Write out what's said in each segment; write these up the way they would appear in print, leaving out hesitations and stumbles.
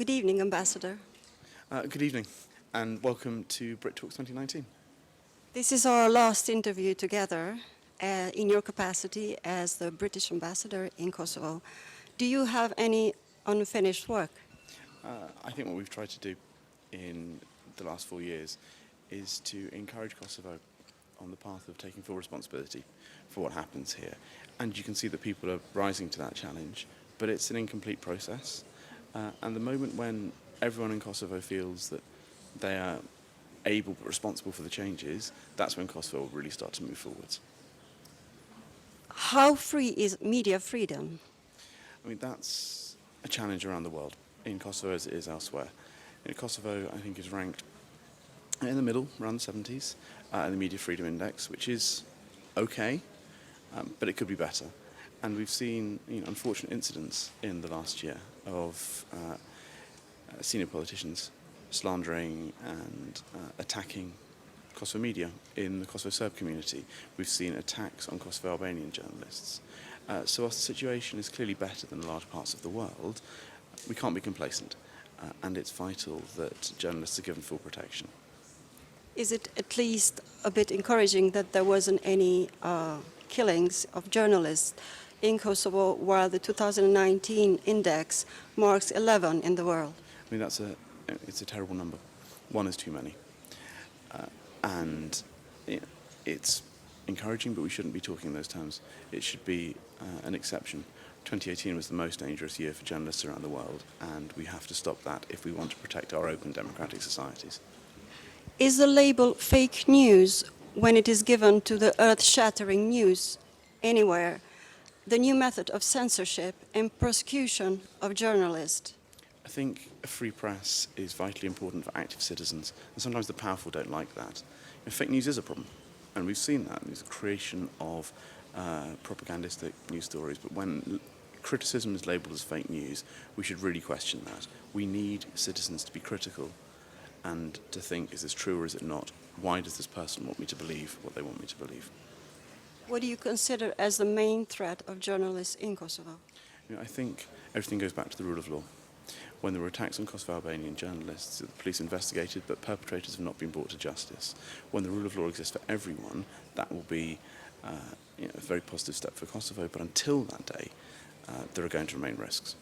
Good evening, Ambassador. Good evening, and welcome to Brit Talks 2019. This is our last interview together in your capacity as the British ambassador in Kosovo. Do you have any unfinished work? I think what we've tried to do in the last 4 years is to encourage Kosovo on the path of taking full responsibility for what happens here. And you can see that people are rising to that challenge, but it's an incomplete process. And the moment when everyone in Kosovo feels that they are able but responsible for the changes, that's when Kosovo will really start to move forwards. How free is media freedom? I mean, that's a challenge around the world, in Kosovo as it is elsewhere. Kosovo, I think, is ranked in the middle, around the 70s, in the Media Freedom Index, which is okay, but it could be better. And we've seen unfortunate incidents in the last year of senior politicians slandering and attacking Kosovo media in the Kosovo Serb community. We've seen attacks on Kosovo Albanian journalists. So whilst the situation is clearly better than large parts of the world, we can't be complacent, and it's vital that journalists are given full protection. Is it at least a bit encouraging that there wasn't any killings of journalists in Kosovo, while the 2019 index marks 11 in the world? I mean, it's a terrible number. One is too many. And it's encouraging, but we shouldn't be talking in those terms. It should be an exception. 2018 was the most dangerous year for journalists around the world, and we have to stop that if we want to protect our open democratic societies. Is the label fake news, when it is given to the earth-shattering news anywhere, the new method of censorship and prosecution of journalists? I think a free press is vitally important for active citizens, and sometimes the powerful don't like that. Fake news is a problem, and we've seen that. There's the creation of propagandistic news stories, but when criticism is labelled as fake news, we should really question that. We need citizens to be critical and to think, is this true or is it not? Why does this person want me to believe what they want me to believe? What do you consider as the main threat of journalists in Kosovo? I think everything goes back to the rule of law. When there were attacks on Kosovo Albanian journalists, the police investigated, but perpetrators have not been brought to justice. When the rule of law exists for everyone, that will be a very positive step for Kosovo, but until that day, there are going to remain risks.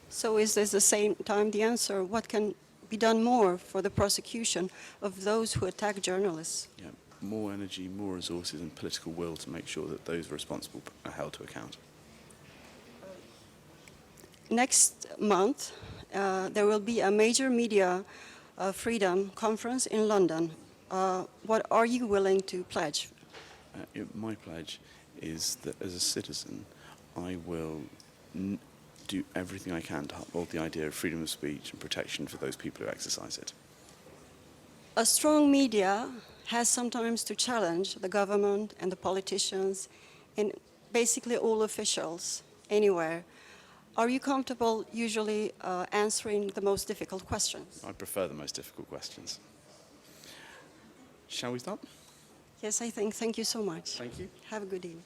So is this the same time the answer? What can be done more for the prosecution of those who attack journalists? Yeah, more energy, more resources, and political will to make sure that those responsible are held to account. Next month, there will be a major media freedom conference in London. What are you willing to pledge? My pledge is that as a citizen, I will do everything I can to uphold the idea of freedom of speech and protection for those people who exercise it. A strong media has sometimes to challenge the government and the politicians and basically all officials anywhere. Are you comfortable usually answering the most difficult questions? I prefer the most difficult questions. Shall we start? Yes, I think. Thank you so much. Thank you. Have a good evening.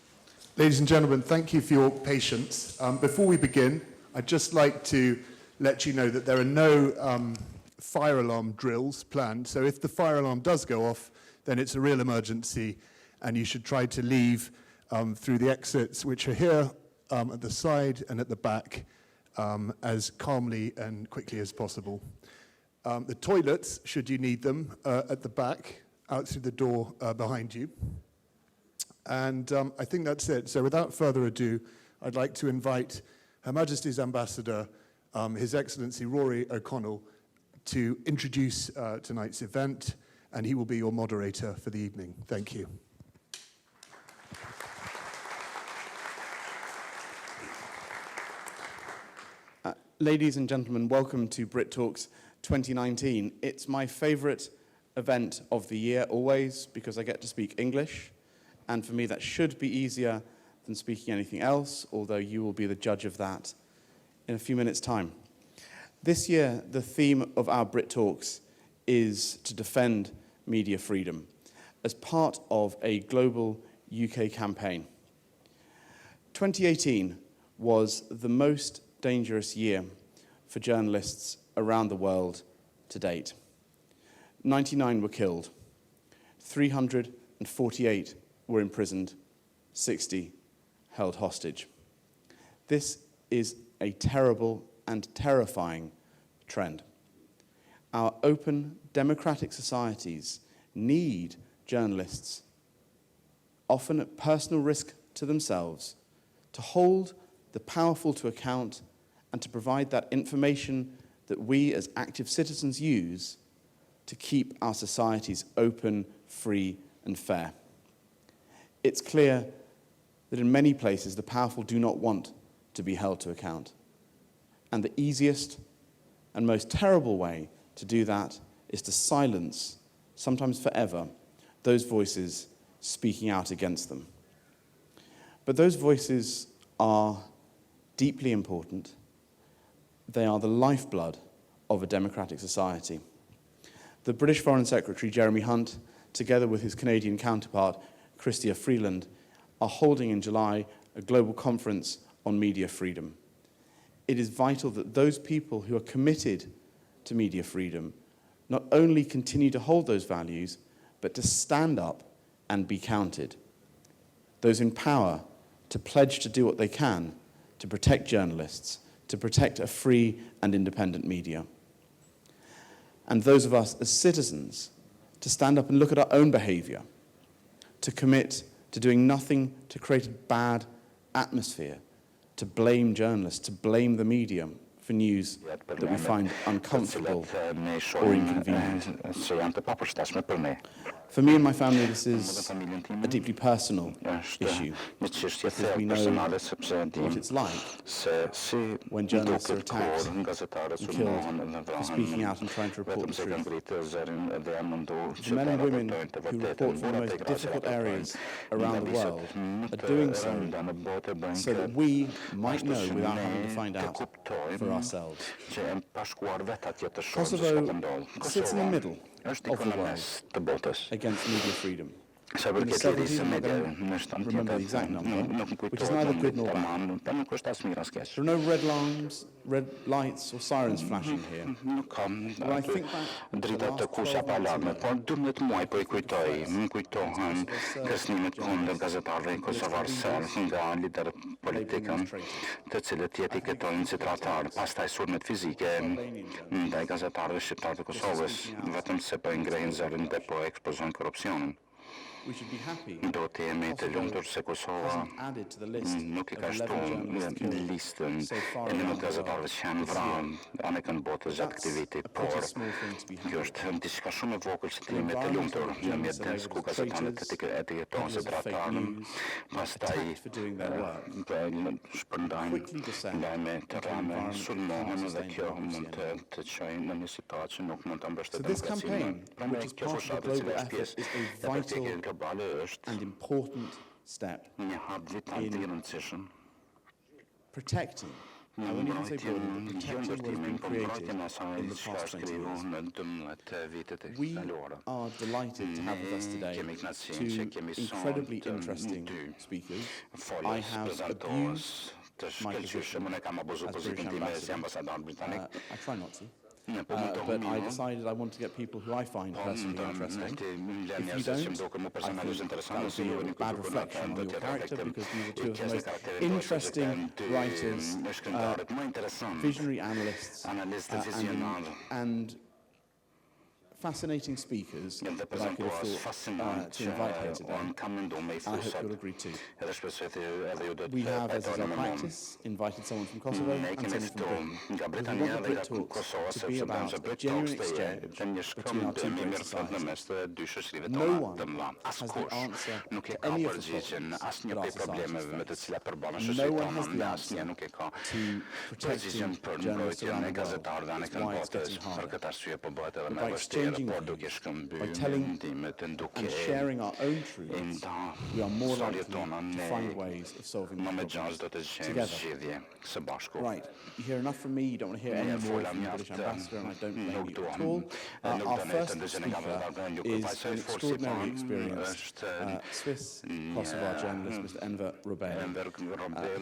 Ladies and gentlemen, thank you for your patience. Before we begin, I'd just like to let you know that there are no fire alarm drills planned. So if the fire alarm does go off, then it's a real emergency, and you should try to leave through the exits, which are here at the side and at the back, as calmly and quickly as possible. The toilets, should you need them, at the back, out through the door behind you. And I think that's it. So without further ado, I'd like to invite Her Majesty's Ambassador, His Excellency Rory O'Connell, to introduce tonight's event, and he will be your moderator for the evening. Thank you. Ladies and gentlemen, welcome to Brit Talks 2019. It's my favourite event of the year, always, because I get to speak English, and for me that should be easier than speaking anything else, although you will be the judge of that in a few minutes' time. This year, the theme of our Brit Talks is to defend media freedom as part of a global UK campaign. 2018 was the most dangerous year for journalists around the world to date. 99 were killed, 348 were imprisoned, 60 held hostage. This is a terrible and terrifying trend. Our open, democratic societies need journalists, often at personal risk to themselves, to hold the powerful to account and to provide that information that we as active citizens use to keep our societies open, free, and fair. It's clear that in many places the powerful do not want to be held to account. And the easiest and most terrible way to do that is to silence, sometimes forever, those voices speaking out against them. But those voices are deeply important. They are the lifeblood of a democratic society. The British Foreign Secretary, Jeremy Hunt, together with his Canadian counterpart, Chrystia Freeland, are holding in July a global conference on media freedom. It is vital that those people who are committed to media freedom not only continue to hold those values, but to stand up and be counted. Those in power to pledge to do what they can to protect journalists, to protect a free and independent media. And those of us as citizens to stand up and look at our own behavior, to commit to doing nothing to create a bad atmosphere, to blame journalists, to blame the media for news that we find uncomfortable or inconvenient. For me and my family, this is a deeply personal issue, because we know what it's like when journalists are attacked and killed for speaking out and trying to report the truth. The men and women who report from the most difficult areas around the world are doing so that we might know without having to find out for ourselves. Kosovo sits in the middle of the world against media freedom. In the 70s, I'm not going to remember the exact number, which is neither good nor bad. There are no red lights or sirens flashing here. When I think back to the last 12 months ago, Dummet muaj po I kujtohen kërcënimet kundër gazetarëve kosovar serb nga lider politika, të cilët etiketojnë si tratar, pastaj sulmet fizike ndaj gazetarëve shqiptar të Kosovës, vetëm se po ngrejnë zërin dhe po ekspozojnë korrupsionin. we should be happy Do të jemi të lumtur se Kosova hasn't added to the list nuk I of ka 11 journalists shtuar killed listën so far e around të gazetarëve që janë vrarë anë kanë botës That's aktiviti, a pretty por small thing to be kjo happy është diçka shumë e vogël që të jemi të environment lumtur where në journalists are mjedis labelled ku as gazetarët traitors, etiketohen si peddlers of fake tratarë, news, pastaj attacked for doing their work, shpërndajnë quickly descend lajme të into an rreme, environment that sulmohen can't dhe sustain kjo democracy mund anymore. të çojë në një situatë që nuk mund ta So mbështetë this demokracinë. campaign, Prandaj which is kjo part of the fushatë global që është effort, pjesë is a e vital strategjisë globale është and important step një hap vital in të rëndësishëm. protecting, I won't even say building, but protecting what has been created in the past 20 years. We are delighted to have with us today two incredibly interesting speakers. I have abused my position as British ambassador. I try not to. But I decided I want to get people who I find personally interesting. If you don't, I think that would be a bad reflection on your character, because these are two of the most interesting writers, visionary analysts, and fascinating speakers that I could have thought to invite here today. I hope you'll agree too. We have, as is our practice, invited someone from Kosovo and someone from Britain. We want the Brit Talks to be about a genuine exchange between our two great societies. No one has the answer to any of the problems that our societies face. No one has the answer to protecting journalists around the world. That's why it's getting harder. But by exchanging views, by telling and sharing our own truths, we are more likely to find ways of solving these problems together. Right, you hear enough from me, you don't want to hear any more from the British ambassador, and I don't blame you at all. Our first speaker is an extraordinarily experienced Swiss Kosovar journalist, Mr. Enver Robelli.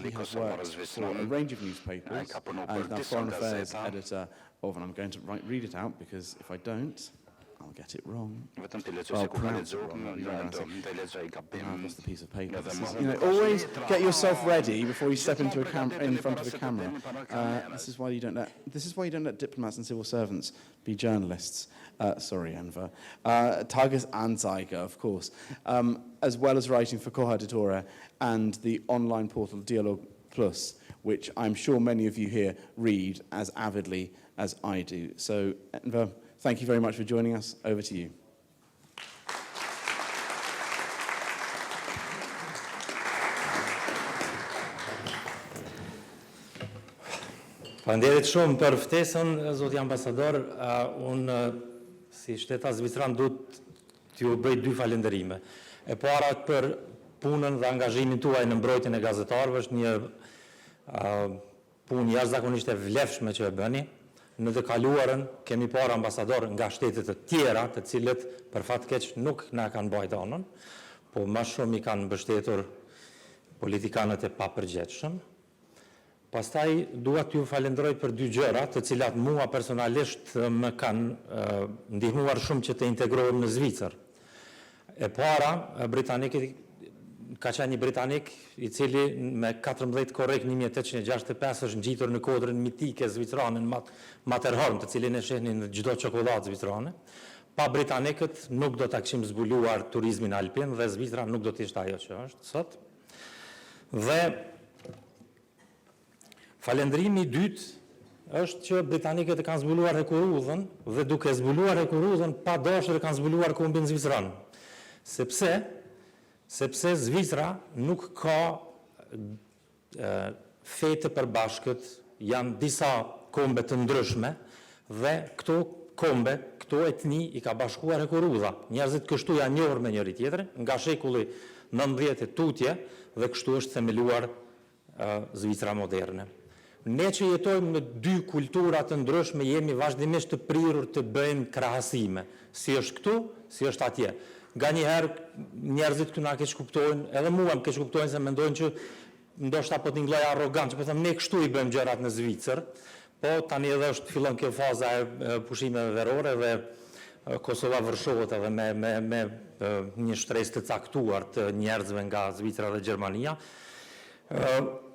He has worked for a range of newspapers and is now Foreign Affairs editor of, and I'm going to read it out because if I don't, I'll get it wrong. Vetëm ti lexoj Well, se kur ka pronounce it lexuar, wrong, do lexoj gabim. I've lost the piece of paper. Yeah, This the is, moment- always get yourself ready before you step into in front of a camera. This is why you don't let diplomats and civil servants be journalists. Sorry, Enver. Tagesanzeiger, of course, as well as writing for Koha and the online portal Dialogue Plus, which I'm sure many of you here read as avidly as I do. So, Enver, thank you very much for joining us. Over to you. Faleminderit shumë për ftesën, zoti ambasador. Unë si shtetas zvicran duhet t'ju bëj dy falënderime. E para për punën dhe angazhimin tuaj në mbrojtjen e gazetarëve, është një punë jashtëzakonisht e vlefshme që e bëni. Në të kaluarën kemi parë ambasador nga shtetet të tjera, të cilët për fat keq nuk na kanë bajt anën, po më shumë i kanë mbështetur politikanët e papërgjegjshëm. Pastaj dua t'ju falenderoj për dy gjëra, të cilat mua personalisht më kanë ndihmuar shumë që të integrohem në Zvicër. E para, ka qenë një britanik i cili me 14 korrekt 1865 është ngjitur në kodrën mitike zvicrane në Matterhorn, të cilin e shehnin në çdo çokoladë zvicrane. Pa britanikët nuk do ta kishim zbuluar turizmin alpin dhe Zvicra nuk do të ishte ajo që është sot. Dhe falendrimi i dytë është që britanikët e kanë zbuluar hekurudhën dhe duke zbuluar hekurudhën pa dashur e kanë zbuluar kombin zvicran. Sepse Zvicra nuk ka fete përbashkët, janë disa kombe të ndryshme dhe këto kombe, këto etni i ka bashkuar hekurudha. Njerëzit kështu janë njohur me njëri tjetrin, nga shekulli 19 tutje dhe kështu është themeluar Zvicra moderne. Ne që jetojmë në dy kultura të ndryshme jemi vazhdimisht të prirur të bëjmë krahasime. Si është këtu, si është atje. Nga njëherë njerëzit këtu na keq kuptojnë, edhe mua më keq kuptojnë se mendojnë që ndoshta po t'inglloj arrogant, që po them ne kështu i bëjmë gjërat në Zvicër, po tani edhe fillon kjo faza e pushimeve verore dhe Kosova vërshohet edhe me një shtresë të caktuar të njerëzve nga Zvicra dhe Gjermania.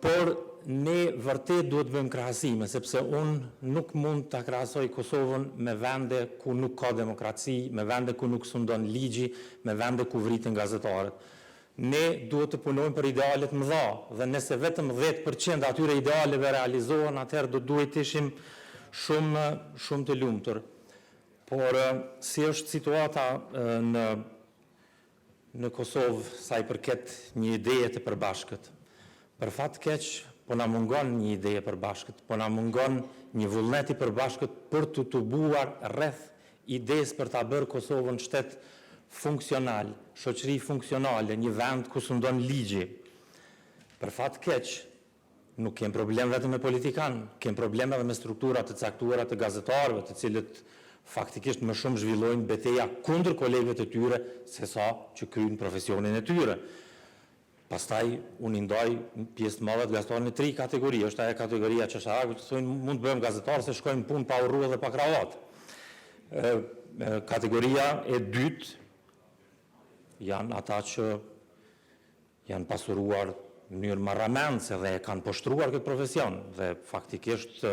Por ne vërtet duhet bëjmë krahasime, sepse unë nuk mund ta krahasoj Kosovën me vende ku nuk ka demokraci, me vende ku nuk sundon ligji, me vende ku vriten gazetarët. Ne duhet të punojmë për idealet mëdha dhe nëse vetëm 10% atyre idealeve realizohen, atëherë do duhet të ishim shumë të lumtur. Por si është situata në Kosovë sa i përket një ideje të përbashkët. Për fat keq, po na mungon një ide e përbashkët, po na mungon një vullnet i përbashkët për të tubuar rreth idesë për ta bërë Kosovën shtet funksional, shoqëri funksionale, një vend ku sundon ligji. Për fat keq, nuk kem problem vetëm me politikan, kem problem edhe me struktura të caktuara të gazetarëve, të cilët faktikisht më shumë zhvillojnë betejë kundër kolegëve të tyre se sa që kryejnë profesionin e tyre. Pastaj unë i ndaj pjesë të madhe të gazetarëve në 3 kategori. Është ajo kategoria që shaqë që thonë mund të bëjmë gazetarë se shkojmë punë pa urrë dhe pa kravatë. Kategoria e dytë janë ata që janë pasuruar në mënyrë marramendse dhe e kanë poshtruar këtë profesion dhe faktikisht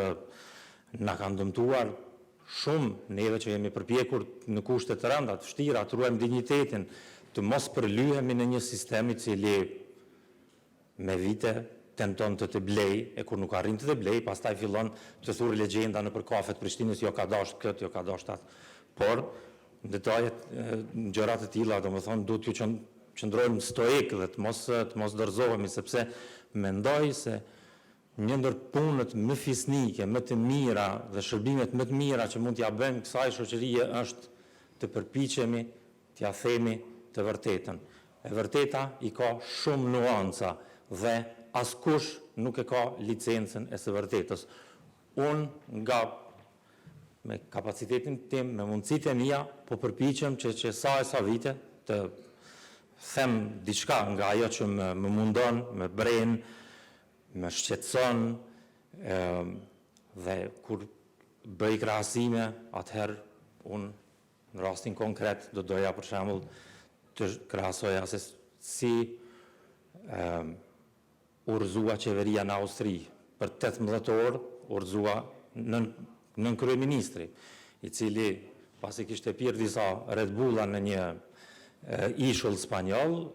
na kanë dëmtuar shumë neve që jemi përpjekur në kushte të rënda, të vështira, të ruajmë dinjitetin, të mos përlyhemi në një sistem i cili me vite tenton të blej, e kur nuk arrin të blej, pastaj fillon të thurë legjenda në për kafet Prishtinës, jo ka dasht këtë, jo ka dasht atë. Por, në detajet, në gjërat e tilla, domethënë, duhet ju qëndrojmë stoik dhe të mos dorëzohemi, sepse mendoj se një ndër punët më fisnike, më të mira dhe shërbimet më të mira që mund t'ja bëjmë kësaj shoqërie është të përpiqemi t'ja themi të vërtetën. E vërteta i ka shumë nuanca dhe askush nuk e ka licencën e së vërtetës. Unë me kapacitetin tim, me mundësitë e mia, po përpiqem që sa vite të them diçka nga ajo që më mundon, më bren, më shqetëson dhe kur bëj krahasime, atëherë unë në rastin konkret do doja për shembull të krahasoja se si urrëzua qeveria në Austri. Për 18 orë urrëzua nën kryeministri, i cili pasi kishte pirë disa Red Bulla në një ishull spanjoll,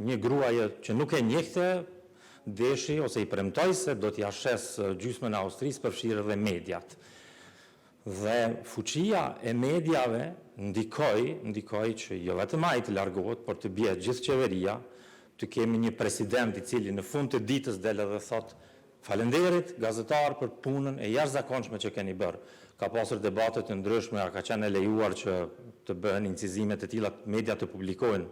një gruaje që nuk e njehte deshi ose i premtoi se do t'ia shes gjysmën e Austrisë, përfshirë dhe mediat. Dhe fuqia e mediave ndikoi që jo vetëm ai të largohet, por të bie gjithë qeveria, të kemi një president i cili në fund të ditës del dhe thot falenderit gazetar për punën e jashtëzakonshme që keni bërë. Ka pasur debate të ndryshme, ka qenë e lejuar që të bëhen incizime të tilla media të publikojnë.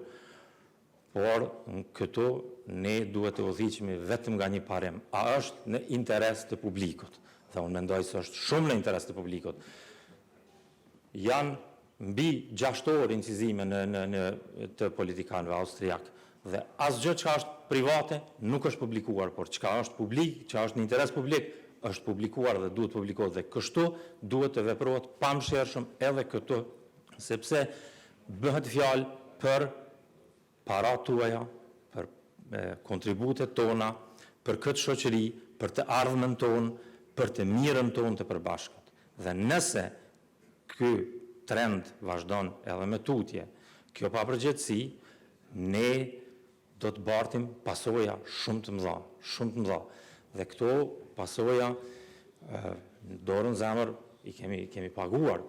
Por këtu ne duhet të udhëhiqemi vetëm nga një parim. A është në interes të publikut? Dhe unë mendoj se është shumë në interes të publikut. Janë mbi 6 orë incizime të politikanëve austriak. Dhe asgjë që është private nuk është publikuar, por çka është publik, çka është në interes publik, është publikuar dhe duhet publikohet. Dhe kështu duhet të veprohet pamëshirshëm edhe këtu, sepse bëhet fjalë për parat tuaja, për kontributet tona, për këtë shoqëri, për të ardhmen tonë, për të mirën tonë të përbashkët. Dhe nëse ky trend vazhdon edhe me tutje, kjo papërgjegjësi, ne do të bartim pasoja shumë të mëdha. Dhe këto pasoja dorën zemër i kemi paguar.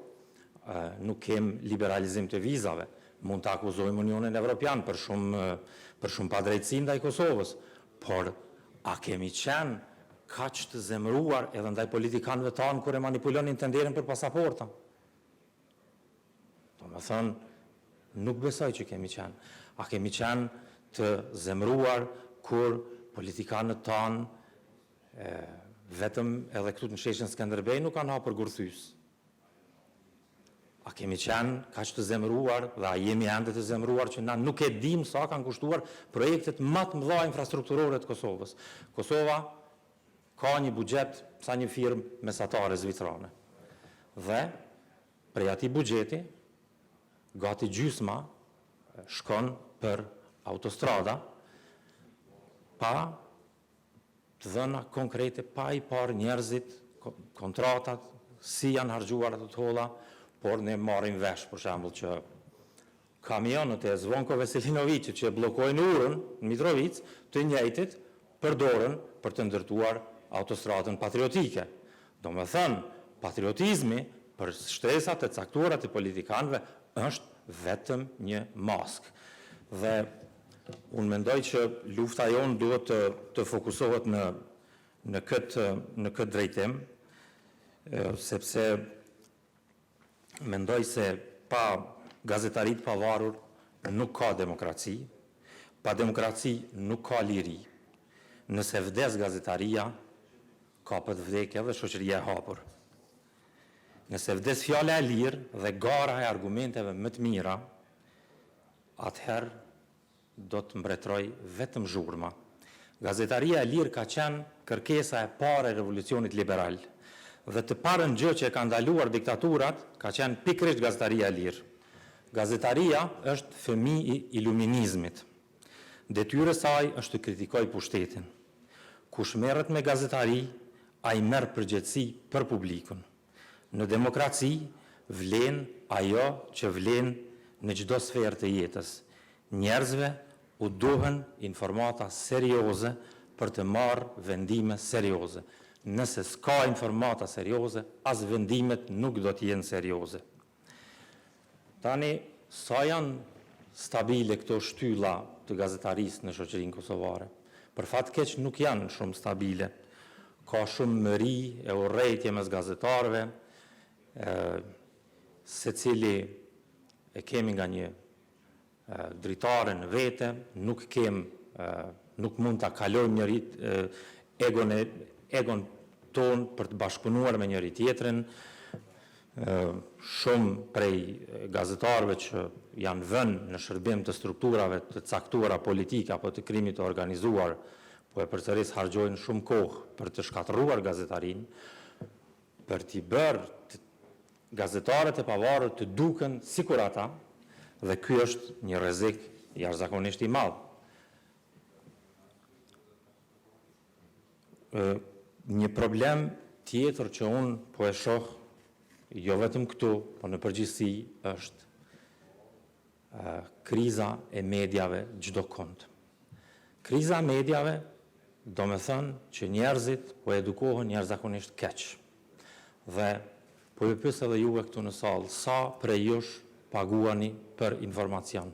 Nuk kem liberalizim të vizave. Mund të akuzojmë Unionin Evropian për shumë padrejtësi ndaj Kosovës, por a kemi qenë kaq të zemëruar edhe ndaj politikanëve tanë kur e manipulonin tenderin për pasaporta? Domethënë, nuk besoj që kemi qenë. A kemi qenë të zemëruar kur politikanët tanë vetëm edhe këtu në sheshin Skënderbej nuk kanë hapur gurthys? A kemi qenë kaq të zemëruar dhe a jemi ende të zemëruar që na nuk e dim sa kanë kushtuar projektet më të mëdha infrastrukturore të Kosovës? Kosova ka një buxhet sa një firmë mesatare zvicrane. Dhe prej atij buxheti gati gjysma shkon për autostrada pa të dhëna konkrete, pa i parë njerëzit, kontratat, si janë harxuar ato të holla, por ne marrim vesh, për shembull, që kamionët e Zvonko Veselinowicit që bllokojnë urën në Mitrovic, të njëjtit përdorën për të ndërtuar autostradën patriotike. Domethënë, patriotizmi për shtresat e caktuara të politikanëve është vetëm një maskë. Dhe unë mendoj që lufta jonë duhet të fokusohet në këtë drejtim, sepse mendoj se pa gazetarit pavarur nuk ka demokraci, pa demokraci nuk ka liri. Nëse vdes gazetaria, ka për të vdekje dhe shoqëria e hapur. Nëse vdes fjala e lirë dhe gara e argumenteve më të mira, atëherë do të mbretëroj vetëm zhurma. Gazetaria e lirë ka qenë kërkesa e parë e revolucionit liberal. Dhe të parën gjë që e ka ndaluar diktaturat ka qenë pikërisht gazetaria e lirë. Gazetaria është fëmijë i iluminizmit. Detyra e saj është të kritikojë pushtetin. Kush merret me gazetari, ai merr përgjegjësi për publikun. Në demokraci vlen ajo që vlen në çdo sferë të jetës. Njerëzve u duhen informata serioze për të marrë vendime serioze. Nëse s'ka informata serioze, as vendimet nuk do të jenë serioze. Tani, sa janë stabile këto shtylla të gazetarisë në shoqërinë kosovare? Për fat keq nuk janë shumë stabile. Ka shumë mëri e urrejtje mes gazetarëve, secili e kemi nga një dritare në vete, nuk mund ta kalojmë njëri egon ton për të bashkëpunuar me njëri tjetrin. Shumë prej gazetarëve që janë vënë në shërbim të strukturave të caktuara politike apo të krimit të organizuar, po e përsëris harxojnë shumë kohë për të shkatërruar gazetarin, për t'i bërë gazetarët e pavarur të duken sikur ata, dhe ky është një rrezik jashtëzakonisht i madh. Një problem tjetër që unë po e shoh, jo vetëm këtu, po në përgjithësi, është kriza e medjave çdo kund. Kriza e medjave do me thënë që njerëzit po edukohen jashtëzakonisht keq. Dhe po ju pyes edhe juve këtu në sallë, sa prej jush paguani për informacion?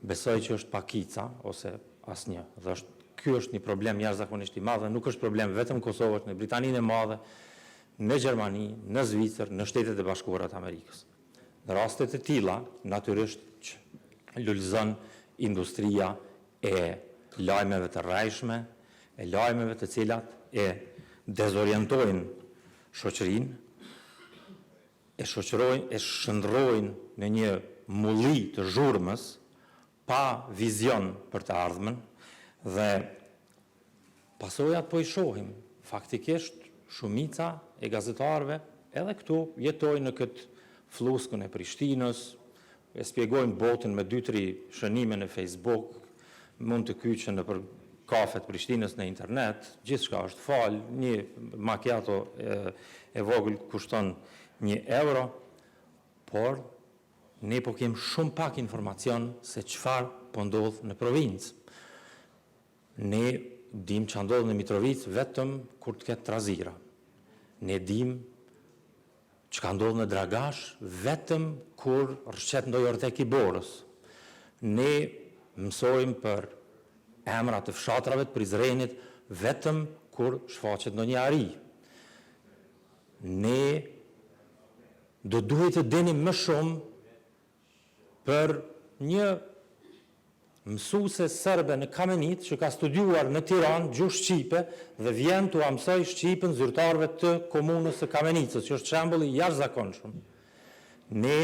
Besoj që është pakica ose asnjë. Dhe ky është një problem jashtëzakonisht i madh, nuk është problem vetëm Kosovës, në Britaninë e Madhe, në Gjermani, në Zvicërr, në Shtetet e Bashkuara të Amerikës. Në rastet e tilla, natyrisht që lulëzon industria e lajmeve të rrajshme, e lajmeve të cilat e dezorientojnë shoqërinë, e shndrojnë në një mulli të zhurmës, pa vizion për të ardhmen, dhe pasojat po i shohim. Faktikisht, shumica e gazetarëve edhe këtu jetojnë në këtë fluskën e Prishtinës, e spjegojnë botën me 2-3 shënime në Facebook, mund të kyçen në për kafet Prishtinës në internet, gjithçka është fal, një macchiato e vogël kushton €1, por ne po kem shumë pak informacion se çfarë po ndodh në provincë. Ne dim që ndodh në Mitrovicë vetëm kur të ketë trazira. Ne dim që ka ndodh në Dragash vetëm kur rrshet ndonjë ortek i borës. Ne mësojmë për emrat të fshatrave të Prizrenit vetëm kur shfaqet ndonjë ari. Ne do duhet të dinim më shumë për një mësuese serbe në Kamenit që ka studiuar në Tiranë gjuhë shqipe dhe vjen t'u mësoj shqipen zyrtarëve të komunës së Kamenicës, që është shembull i jashtëzakonshëm. Ne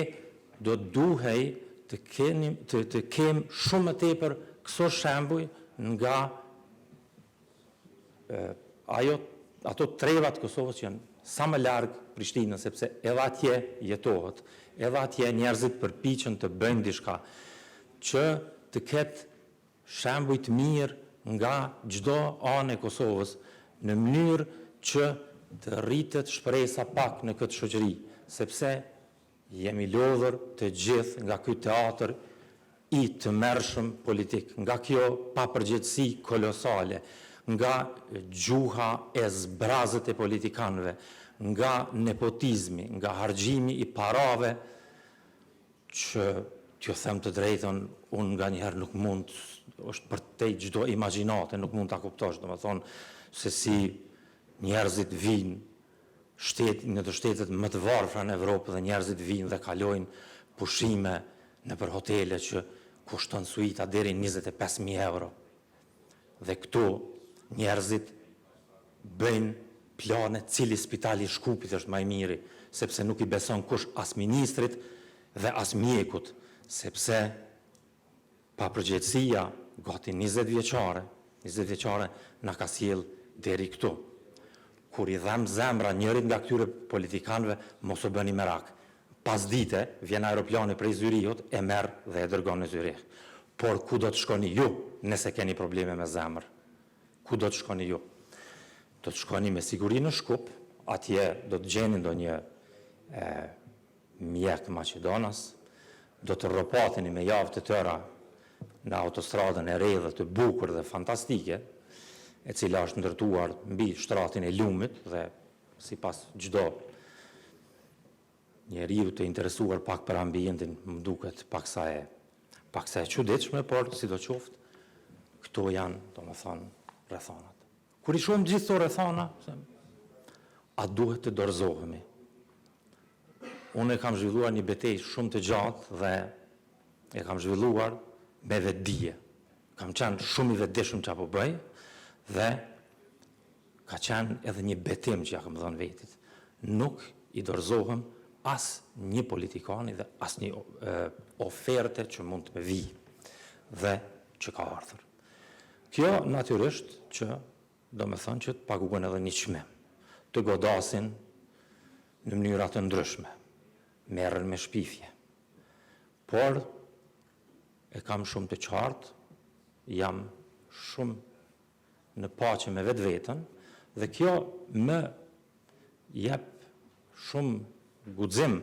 do duhej të kem shumë më tepër këso shembuj nga ato trevat Kosovës që janë sa më larg Prishtinës, sepse edhe atje jetohet, edhe atje njerëzit përpiqen të bëjnë diçka që të ketë shembuj të mirë nga çdo anë e Kosovës, në mënyrë që të rritet shpresa pak në këtë shoqëri, sepse jemi lodhur të gjithë nga ky teatër i tmerrshëm politik, nga kjo papërgjegjësi kolosale, nga gjuha e zbrazët e politikanëve, nga nepotizmi, nga harxhimi i parave që t'ju them të drejtën, unë nga njëherë nuk mund, është për te çdo imagjinate, nuk mund ta kuptosh, domethënë se si njerëzit vinë në të shtetet më të varfra në Evropë dhe njerëzit vinë dhe kalojnë pushime në për hotele që kushton suita deri €25.000. Dhe këtu njerëzit bëjnë plane cili spitali i Shqupit është më i miri, sepse nuk i beson kush as ministrit dhe as mjekut, sepse papërgjegjësia gati 20 vjeçare na ka sjell deri këtu. Kur i dhem zemra njërit nga këtyre politikanëve, mos u bëni merak. Pas dite vjen aeroplani prej Zyriut, e merr dhe e dërgon në Zyrih. Por ku do të shkoni ju nëse keni probleme me zemër? Ku do të shkoni ju? Do të shkoni me siguri në Shqip, atje do të gjeni ndonjë mjek Maqedonas, do të rropateni me javë të tëra në autostradën e re dhe të bukur dhe fantastike, e cila është ndërtuar mbi shtratin e lumit dhe sipas çdo njeriu të interesuar pak për ambientin, më duket paksa e çuditshme, por sidoqoftë këto janë, domethënë, rrethonat. Kur i shohim gjithë këto rrethona, a duhet të dorëzohemi? Unë e kam zhvilluar një betejë shumë të gjatë dhe e kam zhvilluar me vetdije. Kam qenë shumë i vetëdijshëm që apo bëj dhe ka qenë edhe një betim që ja kam dhënë vetit. Nuk i dorëzohem as një politikani dhe as një oferte që mund të me vi dhe që ka ardhur. Kjo natyrisht që do me thënë që të paguën edhe një çmim. të godasin në mënyra të ndryshme, merren me shpifje. Por e kam shumë të qartë, jam shumë në paqe me vetveten dhe kjo më jep shumë guxim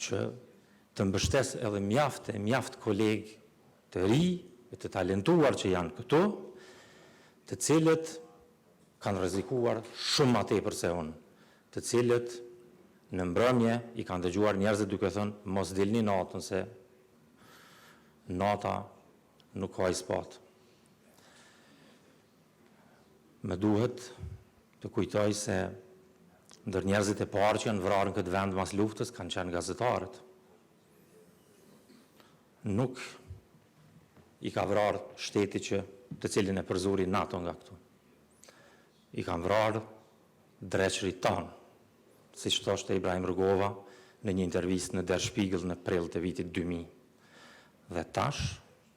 që të mbështes edhe mjaft kolegë të ri e të talentuar që janë këtu, të cilët kanë rrezikuar shumë më tepër se unë, të cilët në mbrëmje i kanë dëgjuar njerëzit duke thënë mos dilni natën se nata nuk ka ispat. Më duhet të kujtoj se ndër njerëzit e parë që janë vrarë në këtë vend mas luftës kanë qenë gazetarët. Nuk i ka vrarë shteti të cilin e përzuri NATO nga këtu. I kanë vrarë dreqërit tanë, si që thoshte Ibrahim Rugova në një intervistë në Der Spiegel në prill të vitit 2000. Dhe tash,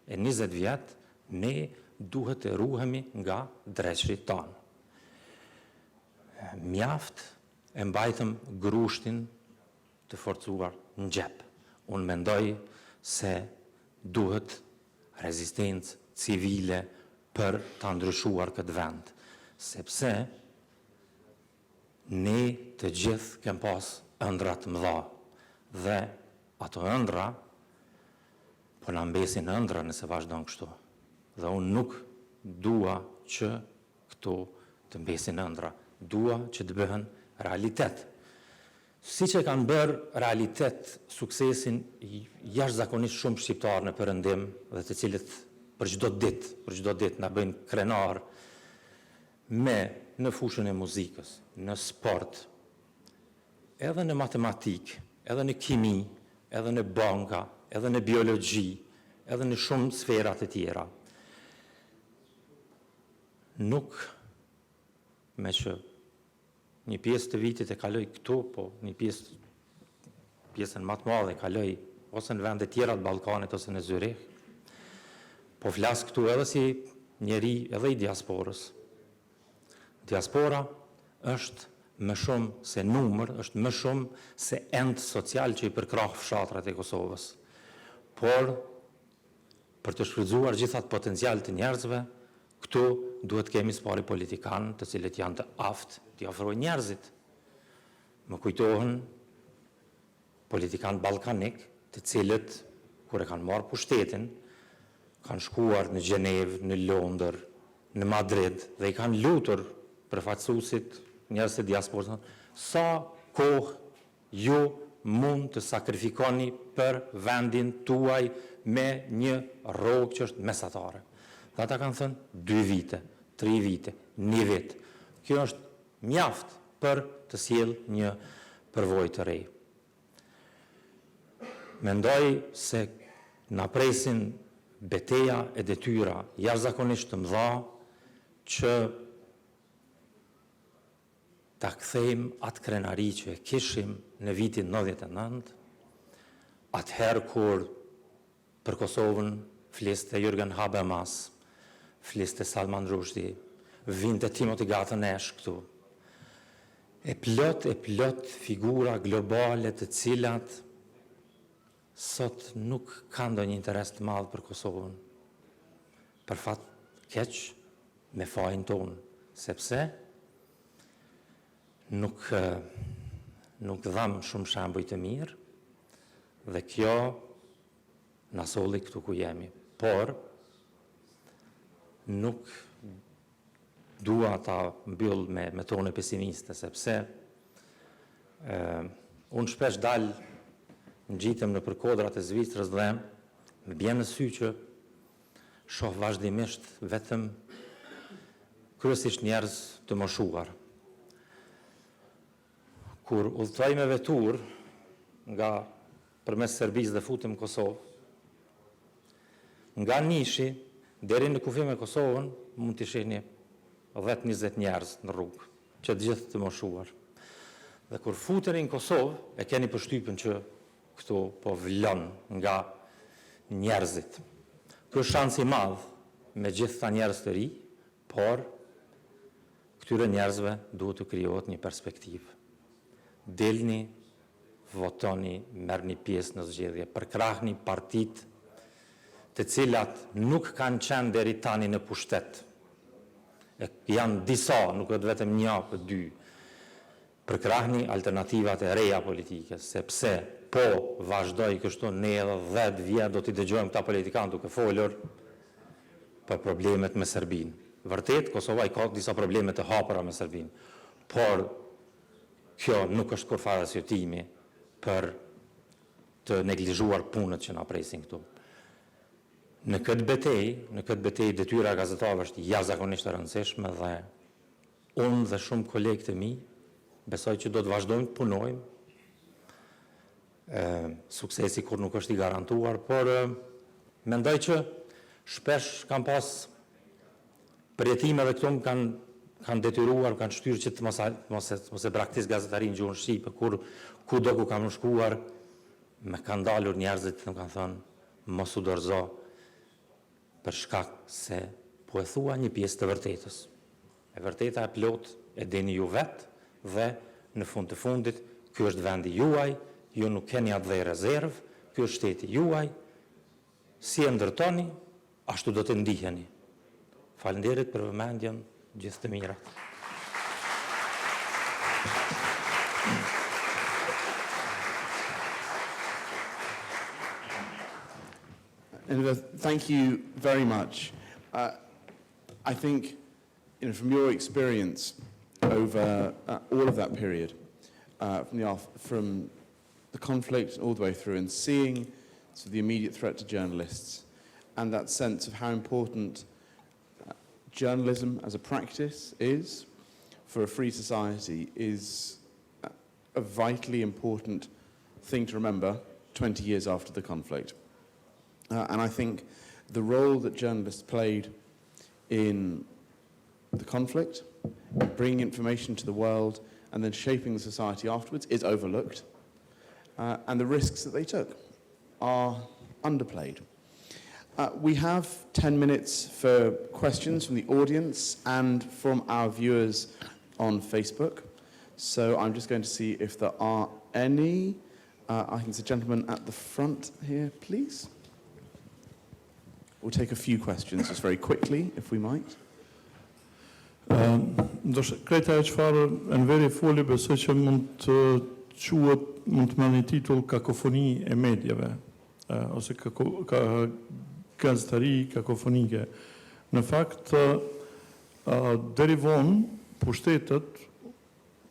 e 20 vjet, ne duhet të ruhemi nga dreqërit tanë. Mjaft e mbajtëm grushtin të forcuar në gjep. Unë mendoj se duhet rezistencë civile për të ndryshuar këtë vend, sepse ne të gjithë kem pas ëndra të mëdha dhe ato ëndra po na mbesin ëndra nëse vazhdon kështu. Dhe unë nuk dua që këto të mbesin ëndra, dua që të bëhen realitet. Si që kanë bërë realitet suksesin jashtëzakonisht shumë shqiptarë në Perëndim dhe të cilët për çdo ditë na bëjnë krenar në fushën e muzikës, në sport, edhe në matematikë, edhe në kimi, edhe në banka, edhe në biologji, edhe në shumë sferat e tjera. Nuk me që një pjesë të vitit e kaloj këtu, po një pjesën më të madhe e kaloj ose në vende tjera të Ballkanit ose në Zyrich, po flas këtu edhe si njeri edhe i diasporës. Diaspora është më shumë se numër, është më shumë se ent social që i përkrah fshatrat e Kosovës. Por, për të shfrytzuar gjithat potencial të njerëzve, këtu duhet kemi spari politikanë të cilët janë të aftë të ofrojnë njerëzit. Më kujtohen politikanë ballkanik, të cilët, kur e kanë marrë pushtetin, kanë shkuar në Gjenevë, në Londër, në Madrid, dhe i kanë lutur përfaqësuesit njerëz të diasporës, sa kohë ju mund të sakrifikoni për vendin tuaj me një rrogë që është mesatare. Dhe ata kanë thënë 2 vite, 3 vite, 1 vit. Kjo është mjaft për të sjellë një përvojë të re. Mendoj se na presin beteja e detyra jashtëzakonisht të mëdha që ta kthejmë atë krenari që e kishim në vitin 99, atëherë kur për Kosovën fliste Jürgen Habermas, fliste Salman Rushdie, vinte Timothy Garton Ash këtu. E plot figura globale të cilat sot nuk kanë ndonjë interes të madh për Kosovën. Për fat keq me fajin tonë, sepse nuk dham shumë shembuj të mirë dhe kjo na solli këtu ku jemi. Por nuk dua ta mbyll me tone pesimiste, sepse unë shpesh dal ngjitem në përkodrat e Zvicrës dhe më bjen në sy që shoh vazhdimisht vetëm kryesisht njerëz të moshuar. Kur udhëtoj me vetur nga përmes Serbisë dhe futem në Kosovë, nga Nishi deri në kufim e Kosovën mund të shihni 10-20 njerëz në rrugë, që të gjithë të moshuar. Dhe kur futeni në Kosovë, e keni përshtypjen që këtu po vlon nga njerëzit. Ky është shansi i madh me gjithë ta njerëz të ri, por këtyre njerëzve duhet të krijohet një perspektivë. Delni, votoni, merrni pjesë në zgjedhje, përkrahni partitë të cilat nuk kanë qenë deri tani në pushtet. Janë disa, nuk është vetëm një apo dy. Përkrahni alternativat e reja politike, sepse po vazhdoj kështu ne edhe 10 vjet do t'i dëgjojmë këta politikanë duke folur për problemet me Serbinë. Vërtet, Kosova i ka disa probleme të hapura me Serbinë, por kjo nuk është kurfar arsjetimi për të neglizhuar punët që na presin këtu. Në këtë betejë detyra e gazetarëve është jashtëzakonisht e rëndësishme dhe unë dhe shumë kolegë të mi besoj që do të vazhdojmë të punojmë. Suksesi kur nuk është i garantuar, por mendoj që shpesh kam pas përjetime dhe këto më kanë detyruar, kanë shtyrë që të mos e braktis gazetarin gjuhën shqipe, ku do ku kam në shkuar, me kanë dalur njerëzit të më kanë thënë mos u dorëzo për shkak se po e thua një pjesë të vërtetës. E vërteta e plot e dini ju vetë dhe në fund të fundit, ky është vendi juaj, ju nuk keni atë dhe rezervë, ky është shteti juaj, si e ndërtoni, ashtu do të ndiheni. Faleminderit për vëmendjen, gjithë të mirat. Enver, thank you very much. I think, from your experience over all of that period, from the conflict all the way through, and seeing the immediate threat to journalists, and that sense of how important journalism as a practice is for a free society, is a vitally important thing to remember 20 years after the conflict. And I think the role that journalists played in the conflict, bringing information to the world, and then shaping the society afterwards is overlooked. And the risks that they took are underplayed. We have 10 minutes for questions from the audience and from our viewers on Facebook. So I'm just going to see if there are any. I think there's a gentleman at the front here, please. We'll take a few questions just very quickly, if we might. Ndoshta kreta e çfarë Enveri foli besoj që mund të marrë një titull kakofoni e mediave, ose gazetari kakofonike. Në fakt, deri vonë pushtetet,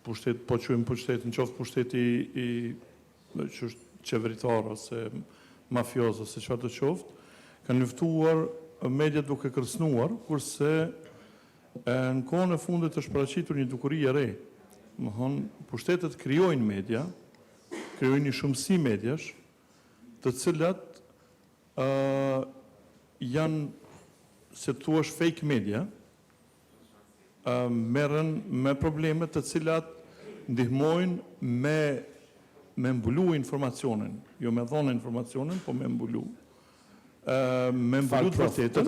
po quajmë pushtetin, qoftë pushteti që është qeveritar ose mafioz ose çfarë të qoftë, kanë luftuar mediat duke kërcënuar, kurse në kohën e fundit është paraqitur një dukuri e re. Pushtetet krijojnë media, krijojnë një shumësi mediash, të cilat janë, se thua fake media, merren me probleme të cilat ndihmojnë me mbulu informacionin, jo me dhënë informacionin, po me mbulu. Me mbulu të vërtetën.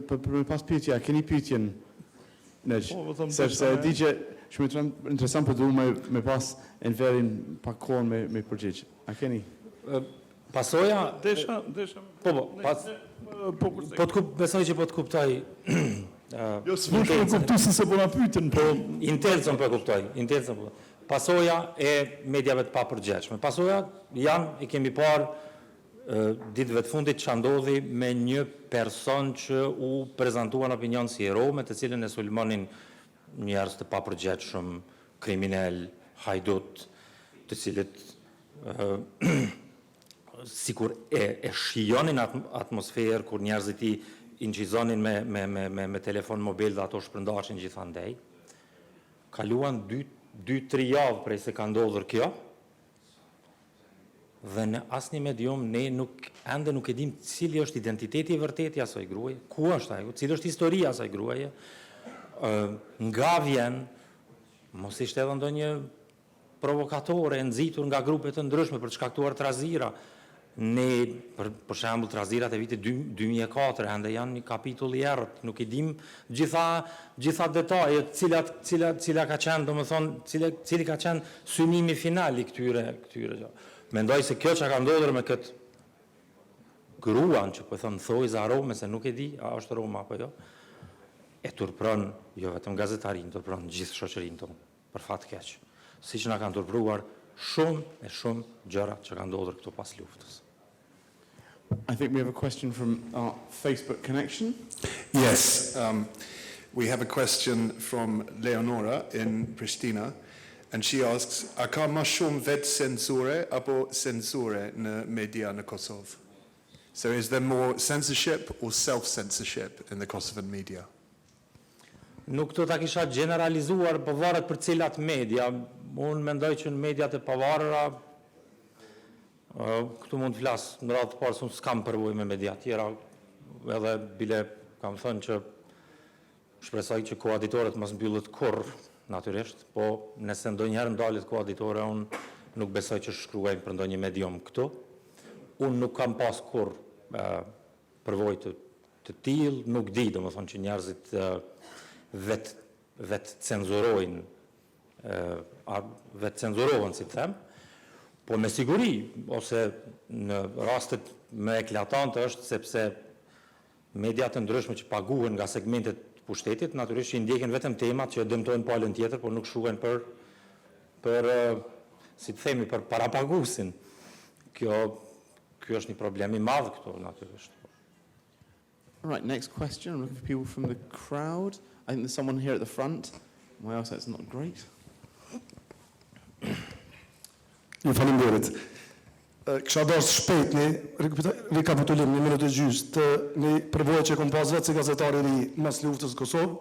Për pas pyetja, keni pyetjen? Sepse di që shumë interesant për du me pas Enverin pak kohën me përgjigj. A keni? Pasoja... Desha... Besoj që po të kuptoj... Jo, s'mund të kuptu si se po na pyetën, po... Intensën po kuptoj. Pasoja e medjave të papërgjeshme. Pasoja janë, i kemi parë ditëve të fundit që ndodhi me një person që u prezantuan opinion si hero, me të cilën e sulmonin njerëz të papërgjeshëm, kriminal, hajdut, të cilët sikur e shijonin atmosferë kur njerëzit i incizonin me telefon mobil dhe ato shpërndashin gjithandej. Kaluan 2-3 javë prej se ka ndodhur kjo, dhe në asnjë medium ne ende nuk e dim cili është identiteti i vërtetë i asaj gruaje, ku është ajo, cili është historia e asaj gruaje, nga vjen, mos ishte edhe ndonjë provokatore e nxitur nga grupe të ndryshme për të shkaktuar trazira. Ne, për shembull, trazirat e vitit 2004 ende janë një kapitull i errët, nuk i dim gjitha detajet, cila ka qenë, domethënë, cili ka qenë synimi final i këtyre. Mendoj se kjo që ka ndodhur me këtë gruan, që po thon thojza Rome, se nuk e di, a është Roma apo jo, e turpron jo vetëm gazetarin, turpron gjithë shoqërinë tonë, për fat keq. Siç na kanë turpruar shumë gjëra që kanë ndodhur këtu pas luftës. I think we have a question from our Facebook connection. Yes, we have a question from Leonora in Pristina, and she asks, a ka ma shumë vetë censure apo censure në media në Kosovë? So is there more censorship or self-censorship in the Kosovan media? Nuk të ta kisha generalizuar, po varet për cilat media. Unë mendoj që në mediat e pavarura, këtu mund të flas në radhë të parë, s'kam përvojë me media tjera, edhe bile kam thënë që shpresoj që koaditorët mos mbyllet kurrë, natyrisht, po nëse ndonjëherë ndalet koaditore, unë nuk besoj që shkruajnë për ndonjë medium këtu. Unë nuk kam pas kurrë përvojë të tillë, nuk di, domethënë që njerëzit vetë cenzurojnë, vetë cenzurohen, si të them. Po me siguri, ose në rastet më eklatante është sepse mediat të ndryshme që paguhen nga segmentet pushtetit, natyrisht që i ndjekin vetëm temat që dëmtojnë palën tjetër, por nuk shruhen për si të themi, për parapagusin. Kjo është një problem i madh këtu, natyrisht. All right, next question. I'm looking for people from the crowd. I think there's someone here at the front. My eyesight's not great. Ju falenderit. Kisha dashur shpejt një rekapitulim, një minutë e gjysmë të një përvojë që kom pas vetë si gazetari i ri mas luftës në Kosovë,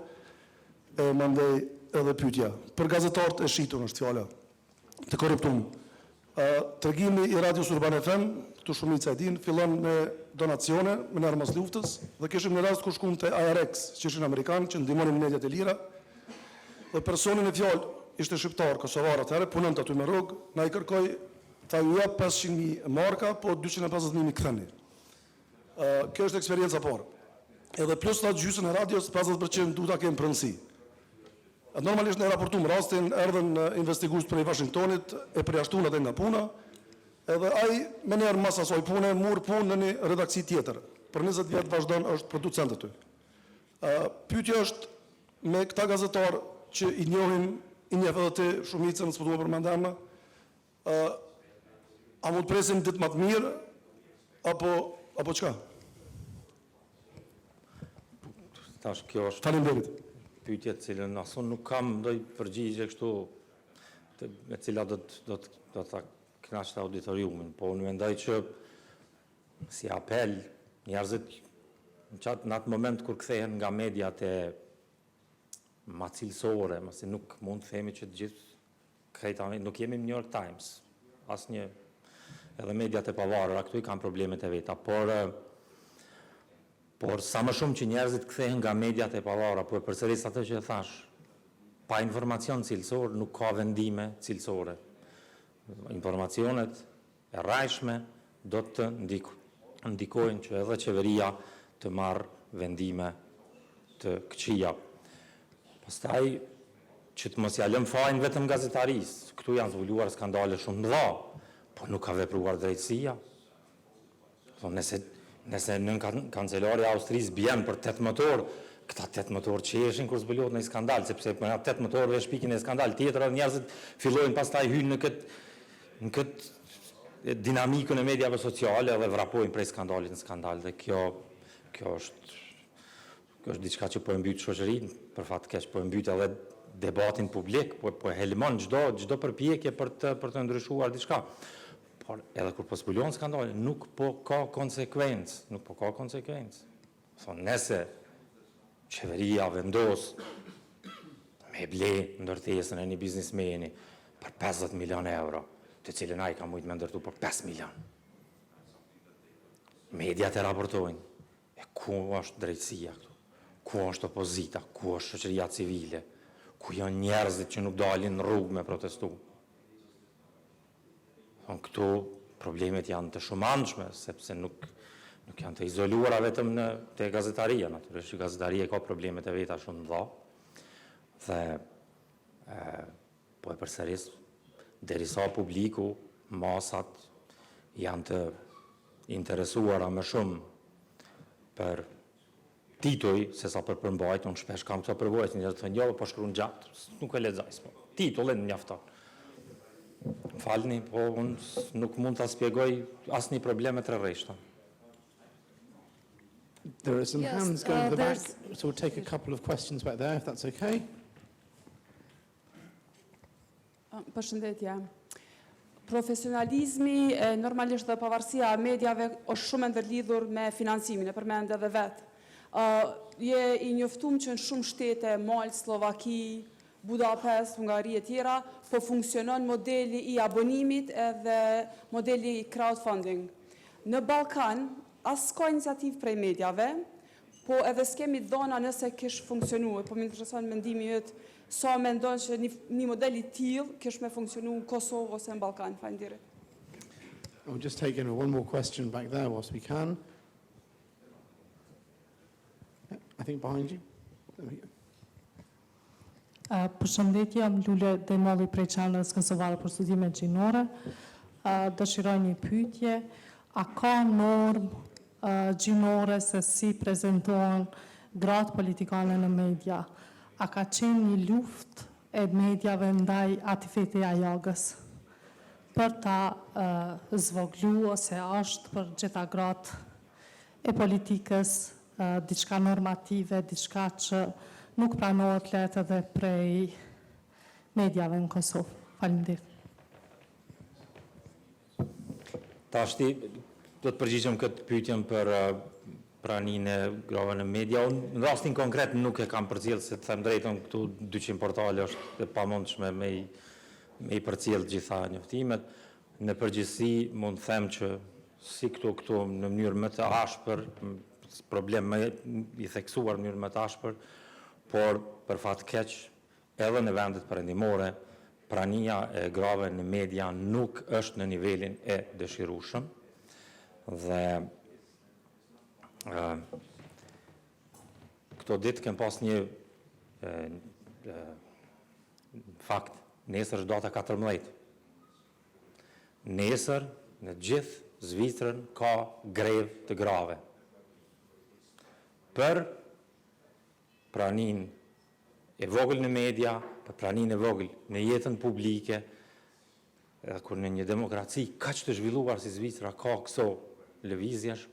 e mandej edhe pyetja. Për gazetarët e shitur është fjala, të korruptum. Tregimi i Radios Urban FM, këtu shumica e din, fillon me donacione me nërë mas luftës, dhe kishim në rast ku shkum të ARX, që ishin amerikanë, që ndihmonin mediat e lira, dhe personin e fjalë ishte shqiptar, kosovar atëherë, punën të aty me rrugë, na i kërkoj, ta ju jap 500.000 marka, po 250.000 këtheni. Kjo është eksperienca parë. Edhe plus ta gjysën e radios, 50% du ta kemë pronësi. Normalisht ne raportum rastin, erdhen investigues për i Washingtonit, e përjashtun atë nga puna, edhe ai me njerë mas asoj pune, mur punë në një redaksi tjetër. Për 20 vjetë vazhdon është producent aty. Pyetja është me këta gazetar që i njohim, i njeh edhe të shumicën, s'po dua përmendem, a mund presim ditë më të mirë apo çka? Tash kjo është Faleminderit. pyetje të cilën asun nuk kam ndonjë përgjigje kështu me cila do ta kënaqë auditoriumin, po unë mendoj që si apel njerëzit në atë moment kur kthehen nga mediat e ma cilësore, masi nuk mund të themi që të gjithë krejtani, nuk jemi në New York Times, asnjë, edhe mediat e pavarura, këtu i kanë problemet e veta, por sa më shumë që njerëzit kthehen nga mediat e pavarura, po e përsëris atë që e thash, pa informacion cilësor nuk ka vendime cilësore. Informacionet e rrajshme do të ndikojnë që edhe qeveria të marrë vendime të këqija. Pastaj, që të mos ja lëm fajin vetëm gazetarisë, këtu janë zbuluar skandale shumë mëdha, po nuk ka vepruar drejtësia. Nëse në kancelari Austrisë bjen për 8 motor, këta 8 motor qeshin kur zbulohet në skandal, sepse për 8 motorëve shpikin e skandal tjetër, njerëzit fillojnë pastaj hyjnë në këtë dinamikën e mediave sociale dhe vrapojnë prej skandalit në skandal, dhe kjo është diçka që po e mbyt shoqërinë, për fat keq po e mbyt edhe debatin publik, po e helmon çdo përpjekje për të ndryshuar diçka. Por edhe kur po zbulohen skandale, nuk po ka konsekuencë. Thonë, nëse qeveria vendos me ble ndërtesën e një biznismeni për 50 milion euro, të cilën ai ka mujt me ndërtu për 5 milion. Mediat e raportojnë, e ku është drejtësia këtu? Ku është opozita, ku është shoqëria civile, ku janë njerëzit që nuk dalin në rrugë me protestu. Këtu problemet janë të shumandshme, sepse nuk janë të izoluara vetëm te gazetaria, natyrisht gazetaria ka problemet e veta shumë dha. Dhe po e përsëris, derisa publiku, masat janë të interesuara më shumë për titull se sa për përmbajtje. Unë shpesh kam këto përvojë, njerëzit thonë jo, po shkruan gjatë, nuk e lexoj. Titullin mjafton. Falni, po unë nuk mund ta shpjegoj asnjë problem të rreshta. There are some Yes, hands going to the back, there's- so we'll take a couple of questions back there, if that's okay. Përshëndetje. Profesionalizmi, normalisht dhe pavarësia e medjave është shumë e ndërlidhur me financimin, e përmend edhe vetë. Je I njoftuar që në shumë shtete, Maltë, Slovaki, Budapest, Hungari e tjera, po funksionon modeli I abonimit edhe modeli I crowdfunding. Në Ballkan, as ka iniciativë prej medjave, po edhe s'kemi dhona nëse kish funksionuar, po më intereson mendimi yt, sa mendon që një model I tillë kish me funksionu në Kosovë ose në Ballkan. Faleminderit. We'll just take in one more question back there whilst we can. Yeah, I think behind you. There we go. Përshëndetje, jam Lule Demolli prej Qendrës Kosovare për Studime Gjinore. Dëshiroj një pyetje, a ka normë gjinore se si prezantohen gratë politikane në media? A ka qenë një luftë e mediave ndaj aktivitetit e jagës për ta zvoglu ose është për gjitha gratë e politikës diçka normative, diçka që nuk pranohet letë edhe prej medjave në Kosovë. Faleminderit. Tashti, do të përgjigjem këtë pyetjen për praninë e grave në media. Unë në rastin konkret nuk e kam përcjell, se të them drejtën, këtu 200 portale është e pamundshme me I përcjell gjitha njoftimet. Në përgjithësi mund të them që si këtu në mënyrë më të ashpër, problem më I theksuar në mënyrë më të ashpër, por për fat keq edhe në vendet perëndimore prania e grave në media nuk është në nivelin e dëshirueshëm dhe këto ditë kem pas një fakt, nesër është data 14. Nesër në gjithë Zvicrën ka grevë të grave për pranin e vogël në media, për pranin e vogël në jetën publike, edhe kur në një demokraci kaq të zhvilluar si Zvicra ka këso lëvizjesh,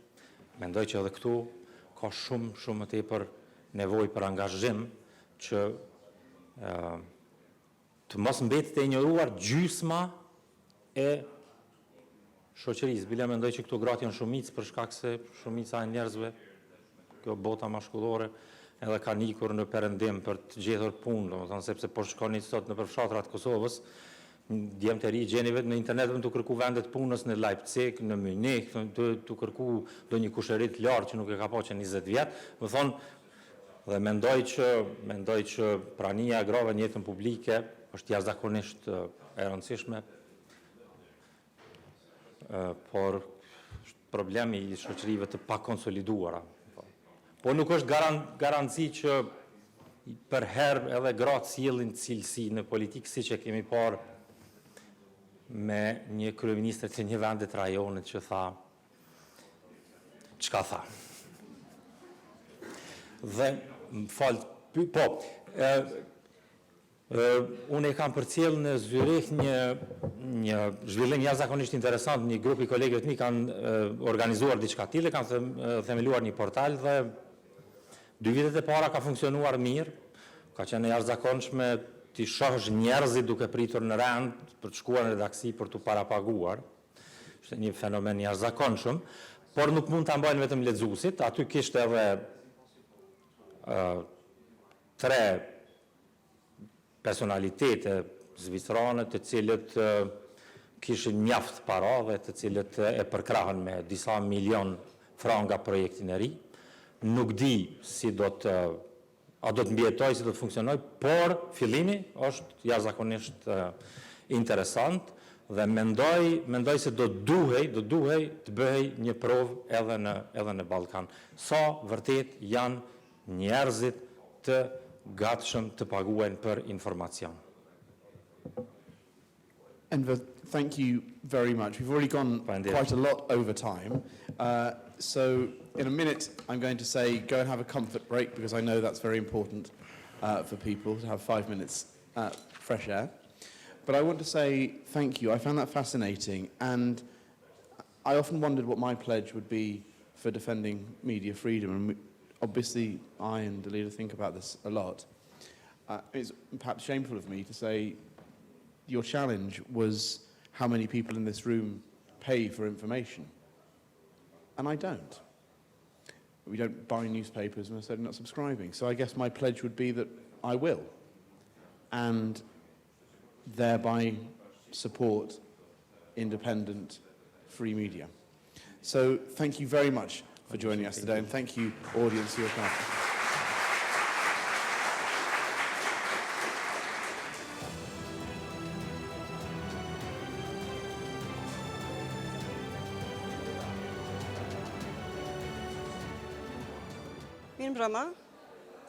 mendoj që edhe këtu ka shumë më tepër nevojë për angazhim që të mos mbetet e injoruar gjysma e shoqërisë. Bile mendoj që këtu gratë janë shumicë për shkak se shumica e njerëzve, kjo bota mashkullore, edhe ka nikur në perëndim për të gjetur punë, domethënë sepse po shkoni sot në përfshatrat të Kosovës, djemë të ri gjeni vetë në internet të kërku vendet punës në Leipzig, në Munich, të kërku do një kushërit lartë që nuk e ka po që 20 vjetë, më thonë, dhe mendoj që prania e grave në jetën publike është jashtëzakonisht e rëndësishme, por problemi I shoqërive të pakonsoliduara. Po nuk është garanci që për herë edhe gratë sjellin cilësi në politikë, si që kemi parë me një kryeministër të një vendit rajonit që tha, çka tha. Dhe unë e kam përcjell në Zyrich një zhvillim jashtëzakonisht interesant, një grup I kolegëve të mi kanë organizuar diçka tillë, kanë themeluar një portal dhe 2 vitet e para ka funksionuar mirë, ka qenë jashtëzakonshme ti shohësh njerëzit duke pritur në rend për të shkuar në redaksi për të parapaguar. Ishte një fenomen jashtëzakonshëm, por nuk mund ta mbajnë vetëm lexuesit, aty kishte edhe 3 personalitete zvicrane të cilët kishin mjaft para dhe të cilët e përkrahën me disa milion franga projektin e ri. Nuk di si do të mbjetoj, si do të funksionoj, por fillimi është jashtëzakonisht interesant Dhe mendoj se do duhej të bëhej një provë edhe në Ballkan. Sa vërtet janë njerëzit të gatshëm të paguajnë për informacion. Enver, thank you very much. We've already gone quite a lot over time. So in a minute, I'm going to say go and have a comfort break because I know that's very important for people to have 5 minutes fresh air. But I want to say thank you. I found that fascinating. And I often wondered what my pledge would be for defending media freedom. And obviously, I and Liria think about this a lot. It's perhaps shameful of me to say your challenge was how many people in this room pay for information. And I don't. We don't buy newspapers, and I said I'm not subscribing. So I guess my pledge would be that I will. And thereby support independent, free media. So thank you very much for joining us today, and thank you, audience, for your time. Mirë mbrëma,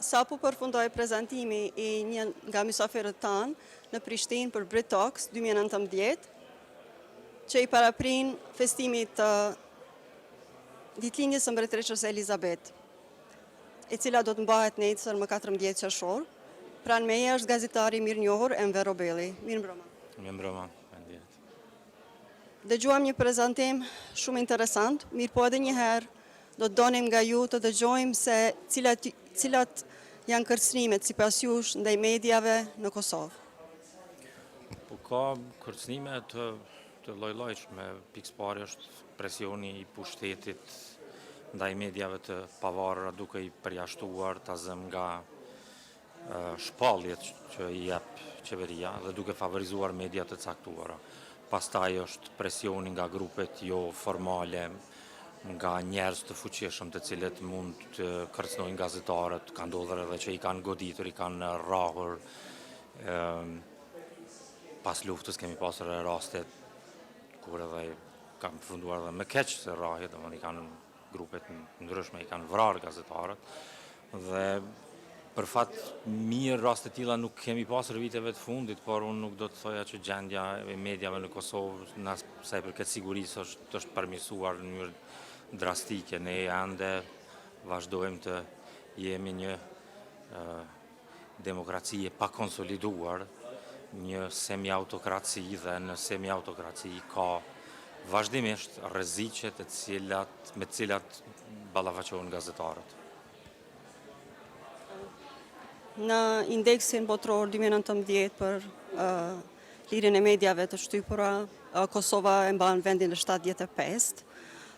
sa po përfundoi prezantimi I një nga mysafirët tanë në Prishtinë për Brit Talks 2019, që I paraprin festimit të ditëlindjes së mbretëreshës Elizabeth, e cila do të mbahet nesër më 14 qershor. Pranë meje është gazetari mirë njohur Enver Robelli. Mirë mbrëma. Mirë mbrëma, faleminderit. Dëgjuam një prezantim shumë interesant, mirë po edhe një herë do të donim nga ju të dëgjojmë se cilat janë kërcënimet sipas jush ndaj mediave në Kosovë. Po ka kërcënime të lloj-llojshme. Pikëpari është presioni I pushtetit ndaj mediave të pavarura duke I përjashtuar tazëm nga shpalljet që I jep qeveria dhe duke favorizuar media të caktuara. Pastaj është presioni nga grupet jo formale, nga njerëz të fuqishëm të cilët mund të kërcënojnë gazetarët, ka ndodhur edhe që I kanë goditur, I kanë rrahur. Pas luftës kemi pasur raste kur edhe kanë përfunduar edhe më keq se rrahje, domethënë I kanë grupet ndryshme I kanë vrarë gazetarët dhe për fat mirë raste të tilla nuk kemi pasur viteve të fundit, por unë nuk do të thoja që gjendja e mediave në Kosovë në sa I përket sigurisë është përmirësuar në mënyrë drastike. Ne ende vazhdojmë të jemi një demokraci e pakonsoliduar, një semi-autokraci dhe në semi-autokraci ka vazhdimisht rreziqe me të cilat ballafaqohen gazetarët. Në indeksin botror 2019 për lirjen e mediave të shtypura, Kosova e mban vendin në 75,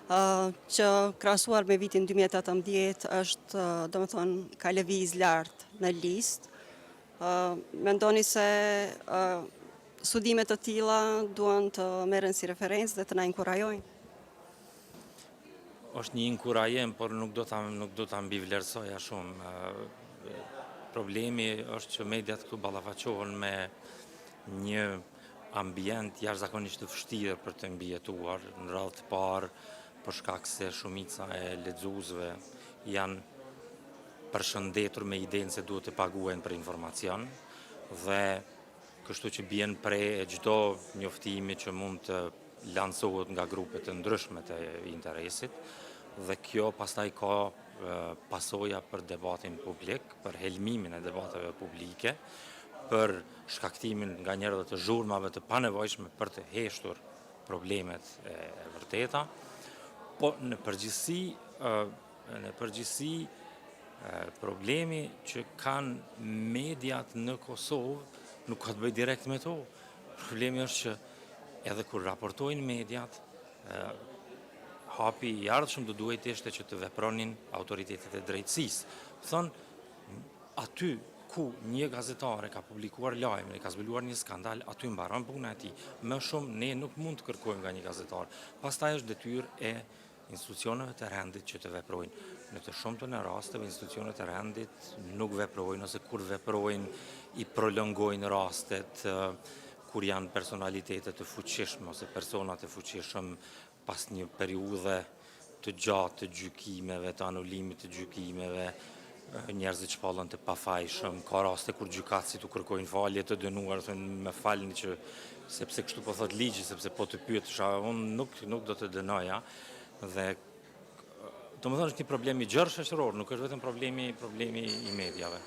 që krahasuar me vitin 2018 është, domethënë, ka lëviz lart në listë. Mendoni se studime të tilla duan të merren si referencë dhe të na inkurajojnë? Është një inkurajim, por nuk do ta mbivlerësoja shumë. Problemi është që mediat këtu ballafaqohen me një ambient jashtëzakonisht të vështirë për të mbijetuar. Në radhë të parë, për shkak se shumica e lexuesve janë përshëndetur me idenë se duhet të paguajnë për informacion dhe kështu që bien pre e çdo njoftimi që mund të lancohet nga grupe të ndryshme të interesit dhe kjo pastaj ka pasoja për debatin publik, për helmimin e debateve publike, për shkaktimin nga njerë dhe të zhurmave të panevojshme për të heshtur problemet e vërteta, po në përgjithësi problemi që kanë mediat në Kosovë nuk ka të bëjë direkt me to. Problemi është që edhe kur raportojnë mediat, hapi I ardhshëm do duhet ishte që të vepronin autoritetet e drejtësisë. Thonë, aty ku një gazetare ka publikuar lajmin, ka zbuluar një skandal, aty mbaron puna e tij. Më shumë ne nuk mund të kërkojmë nga një gazetar. Pastaj është detyrë e institucioneve të rendit që të veprojnë. Në të shumtën e rasteve institucionet e rendit nuk veprojnë ose kur veprojnë I prolongojnë rastet, kur janë personalitetet të fuqishme ose personat të fuqishëm pas një periudhe të gjatë të gjykimeve, të anulimit të gjykimeve, njerëzit shpallën të pafajshëm, ka raste kur gjykatësit u kërkojnë falje të dënuar, thonë më falni që sepse kështu po thot ligji, sepse po të pyetësha, unë nuk do të dënoja, dhe do më thonë është një problem i gjerë shoqëror, nuk është vetëm problemi i mediave.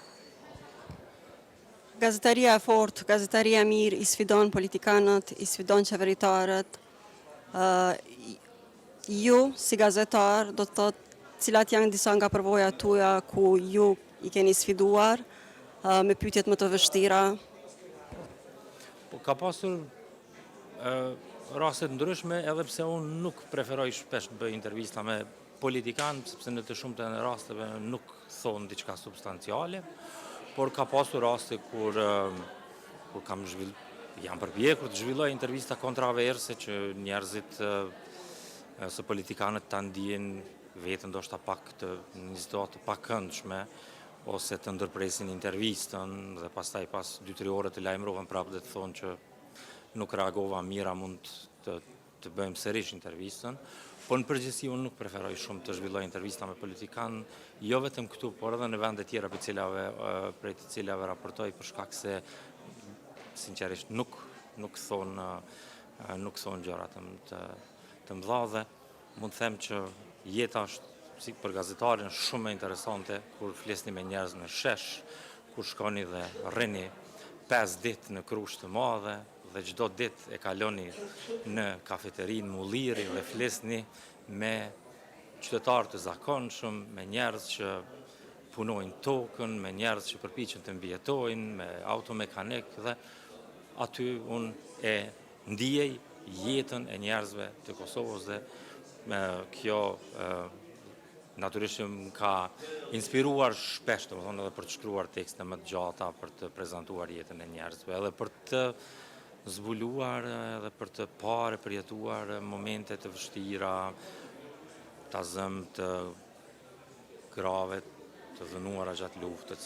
Gazetaria e fortë, gazetaria e mirë, i sfidon politikanët, i sfidon qeveritarët. Ju, si gazetar, do të thotë cilat janë disa nga përvojat tuaja ku ju i keni sfiduar me pyetjet më të vështira? Po ka pasur raste të ndryshme, edhe pse unë nuk preferoj shpesh të bëj intervista me politikanë, sepse në të shumta e rasteve nuk thonë diçka substanciale, por ka pasur raste kur jam përpjekur të zhvilloj intervista kontroverse që njerëzit ose politikanët ta ndihen vetën ndoshta pak një situatë të pakëndshme, ose të ndërpresin intervistën dhe pastaj pas 2-3 ore të lajmërohen prapë dhe të thonë që nuk reagova mira, mund të bëjmë sërish intervistën. Po në përgjithësi unë nuk preferoj shumë të zhvilloj intervista me politikan, jo vetëm këtu, por edhe në vende tjera prej të cilave raportoj, për shkak se sinqerisht nuk thonë gjëra të mëdha, dhe mund të them që jeta është si për gazetarin shumë interesante kur flisni me njerëz në shesh, kur shkoni dhe rrini 5 ditë në Krushë të Madhe dhe çdo ditë e kaloni në kafeterinë Mulliri dhe flisni me qytetarë të zakonshëm, me njerëz që punojnë tokën, me njerëz që përpiqen të mbijetojnë, me automekanik, dhe aty unë e ndijej jetën e njerëzve të Kosovës, dhe kjo natyrisht më ka inspiruar shpesh, domethënë edhe për të shkruar tekste më të gjata, për të prezantuar jetën e njerëzve, edhe për të zbuluar, edhe për të parë, përjetuar momente të vështira, ta zëm të grave, të dhënuara gjatë luftës,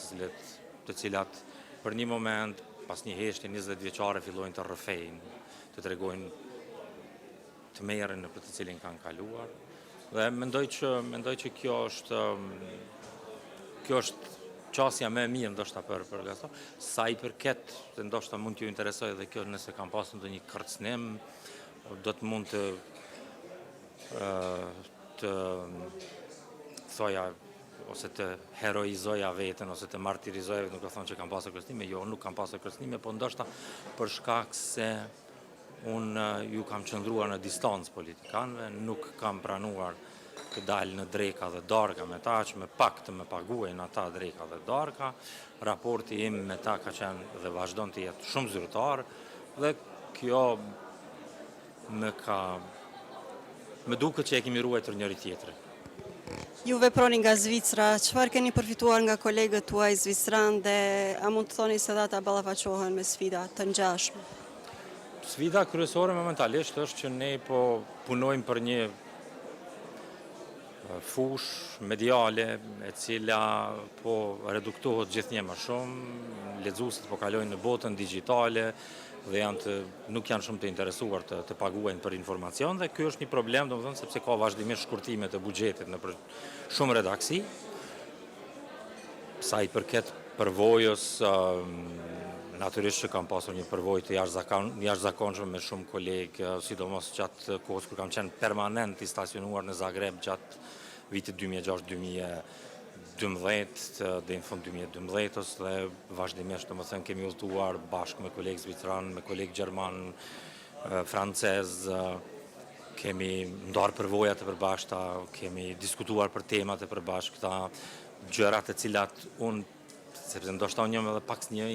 të cilat për një moment, pas një heshtje 20 vjeçare, fillojnë të rrëfejnë, të tregojnë të merren në për të cilin kanë kaluar. Dhe mendoj që kjo është qasja më e mirë ndoshta për gazetar. Sa i përket, dhe ndoshta mund t'ju interesojë dhe kjo, nëse kam pasur ndonjë kërcënim, do të mund të thoja ose të heroizoja veten ose të martirizoja, nuk do thonë që kam pasur kërcënime, jo, nuk kam pasur kërcënime, po ndoshta për shkak se unë ju kam qëndruar në distancë politikanëve, nuk kam pranuar të dalë në dreka dhe darka me ta, që me pak të me paguajnë ata dreka dhe darka. Raporti im me ta ka qenë dhe vazhdon të jetë shumë zyrtar, dhe kjo më duket që e kemi ruajtur njëri tjetrin. Ju veproni nga Zvicra, çfarë keni përfituar nga kolegët tuaj zvicran, dhe a mund të thoni se ata ballafaqohen me sfida të ngjashme? Sfida kryesore momentalisht është që ne po punojmë për një fush mediale e cila po reduktohet gjithnjë më shumë, lexuesit po kalojnë në botën digjitale dhe nuk janë shumë të interesuar të paguajnë për informacion, dhe ky është një problem, domethënë, sepse ka vazhdimisht shkurtime të buxhetit në shumë redaksi. Sa i përket përvojës, natyrisht që kam pasur një përvojë të jashtëzakonshme me shumë kolegë, sidomos gjatë kohës kur kam qenë permanent i stacionuar në Zagreb gjatë vitit 2006-2012 dhe në fund 2012, dhe vazhdimisht domethënë kemi udhëtuar bashkë me kolegë zvicran, me kolegë gjerman, francez, kemi ndarë përvoja të përbashkëta, kemi diskutuar për temat e përbashkëta, gjërat e cilat unë, sepse ndoshta unë jam edhe pak një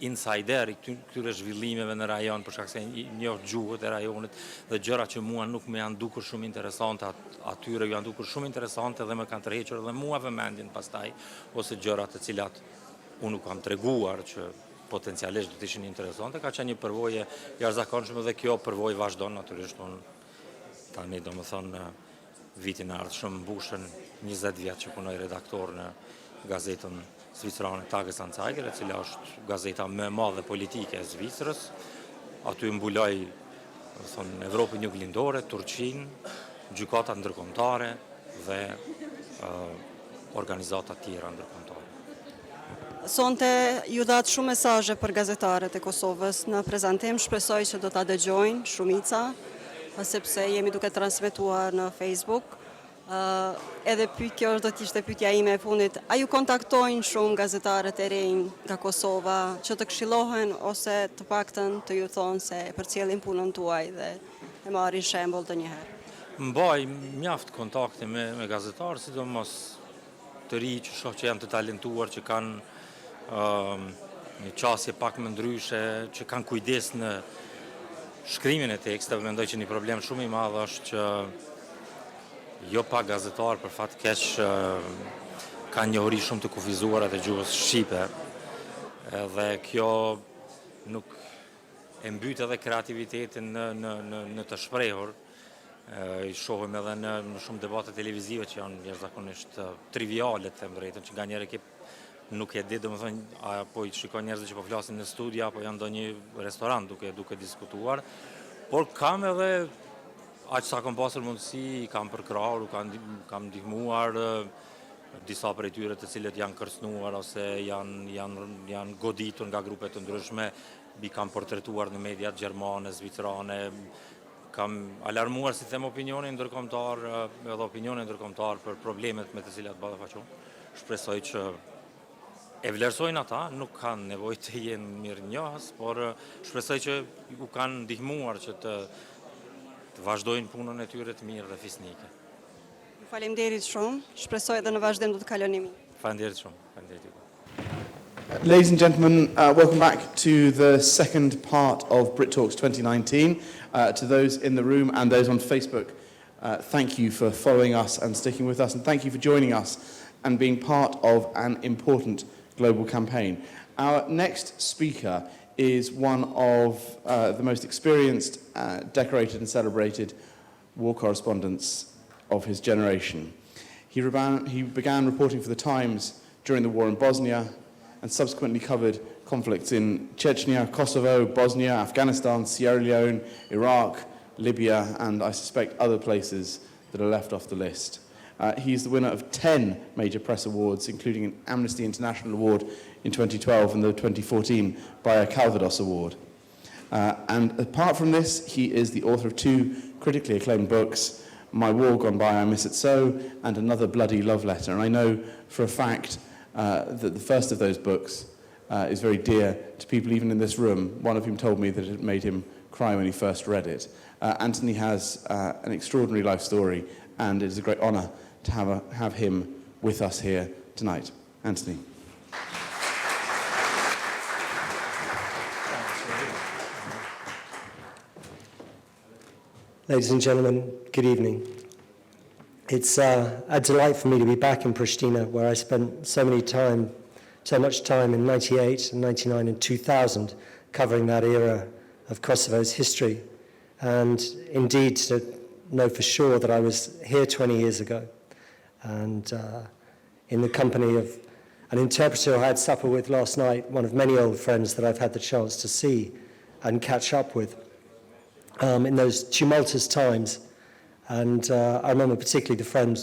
insider i këtyre zhvillimeve në rajon, për shkak se njoh gjuhët e rajonit, dhe gjëra që mua nuk më janë dukur shumë interesante, atyre ju janë dukur shumë interesante dhe më kanë tërhequr edhe mua vëmendjen pastaj, ose gjëra të cilat unë nuk kam treguar që potencialisht do të ishin interesante, ka qenë një përvojë jashtëzakonshme, dhe kjo përvojë vazhdon natyrisht. Unë tani domethënë vitin e ardhshëm mbushën 20 vjet që punoj redaktor në gazetën zvicrane Tages Anzeiger, e cila është gazeta më e madhe politike e Zvicrës, aty mbuloj Evropën Juglindore, Turqinë, gjykata ndërkombëtare dhe organizata tjera ndërkombëtare. Sonte ju datë shumë mesazhe për gazetarët e Kosovës. Në prezantim shpresoj që do ta dëgjojnë shumica, sepse jemi duke transmetuar në Facebook. Edhe kjo do të ishte pyetja ime e fundit. A ju kontaktojnë shumë gazetarët e rinj nga Kosova që të këshillohen ose të paktën të ju thonë se përcjellin punën tuaj dhe e marrin shembull ndonjëherë? Mbaj mjaft kontakte me gazetarë, sidomos të ri që shoh që janë të talentuar, që kanë një qasje pak më ndryshe, që kanë kujdes në shkrimin e teksteve. Mendoj që një problem shumë i madh është që jo pa gazetarë për fat keq kanë njohuri shumë të kufizuara të gjuhës shqipe, dhe kjo nuk e mbyt edhe kreativitetin në të shprehur. I shohim edhe në shumë debate televizive që janë jashtëzakonisht triviale, të them drejtën, që nganjëherë nuk e di, domethënë, apo i shikon njerëz që po flasin në studio apo janë ndonjë restorant duke diskutuar, por kam edhe aq sa kam pasur mundësi, kam përkrahur, kam ndihmuar disa prej tyre të cilët janë kërcënuar ose janë goditur nga grupe të ndryshme, i kam portretuar në mediat gjermane, zvicrane, kam alarmuar, si them, opinionin ndërkombëtar, edhe opinionin ndërkombëtar për problemet me të cilat ballafaqohen. Shpresoj që e vlerësojnë ata, nuk kanë nevojë të jenë mirënjohës, por shpresoj që u kanë ndihmuar që të vazhdojnë punën e tyre të mirë dhe fisnike. Faleminderit shumë. Shpresoj edhe në vazhdim do të kaloni mirë. Faleminderit shumë. Faleminderit. Ladies and gentlemen, welcome back to the second part of Brit Talks 2019. To those in the room and those on Facebook, thank you for following us and sticking with us, and thank you for joining us and being part of an important global campaign. Our next speaker is one of the most experienced, decorated and celebrated war correspondents of his generation. He began reporting for The Times during the war in Bosnia and subsequently covered conflicts in Chechnya, Kosovo, Bosnia, Afghanistan, Sierra Leone, Iraq, Libya, and I suspect other places that are left off the list. He's the winner of 10 major press awards, including an Amnesty International Award in 2012 and the 2014 Bayer Calvados Award. And apart from this, he is the author of 2 critically acclaimed books, My War Gone By, I Miss It So, and Another Bloody Love Letter. And I know for a fact that the first of those books is very dear to people even in this room, one of whom told me that it made him cry when he first read it. Anthony has an extraordinary life story, and it is a great honour to have him with us here tonight. Anthony. Ladies and gentlemen, good evening. It's a delight for me to be back in Pristina, where I spent so much time in 98 and 99 and 2000 covering that era of Kosovo's history. And indeed, to know for sure that I was here 20 years ago, and in the company of an interpreter I had supper with last night, one of many old friends that I've had the chance to see and catch up with in those tumultuous times. And I remember particularly the friend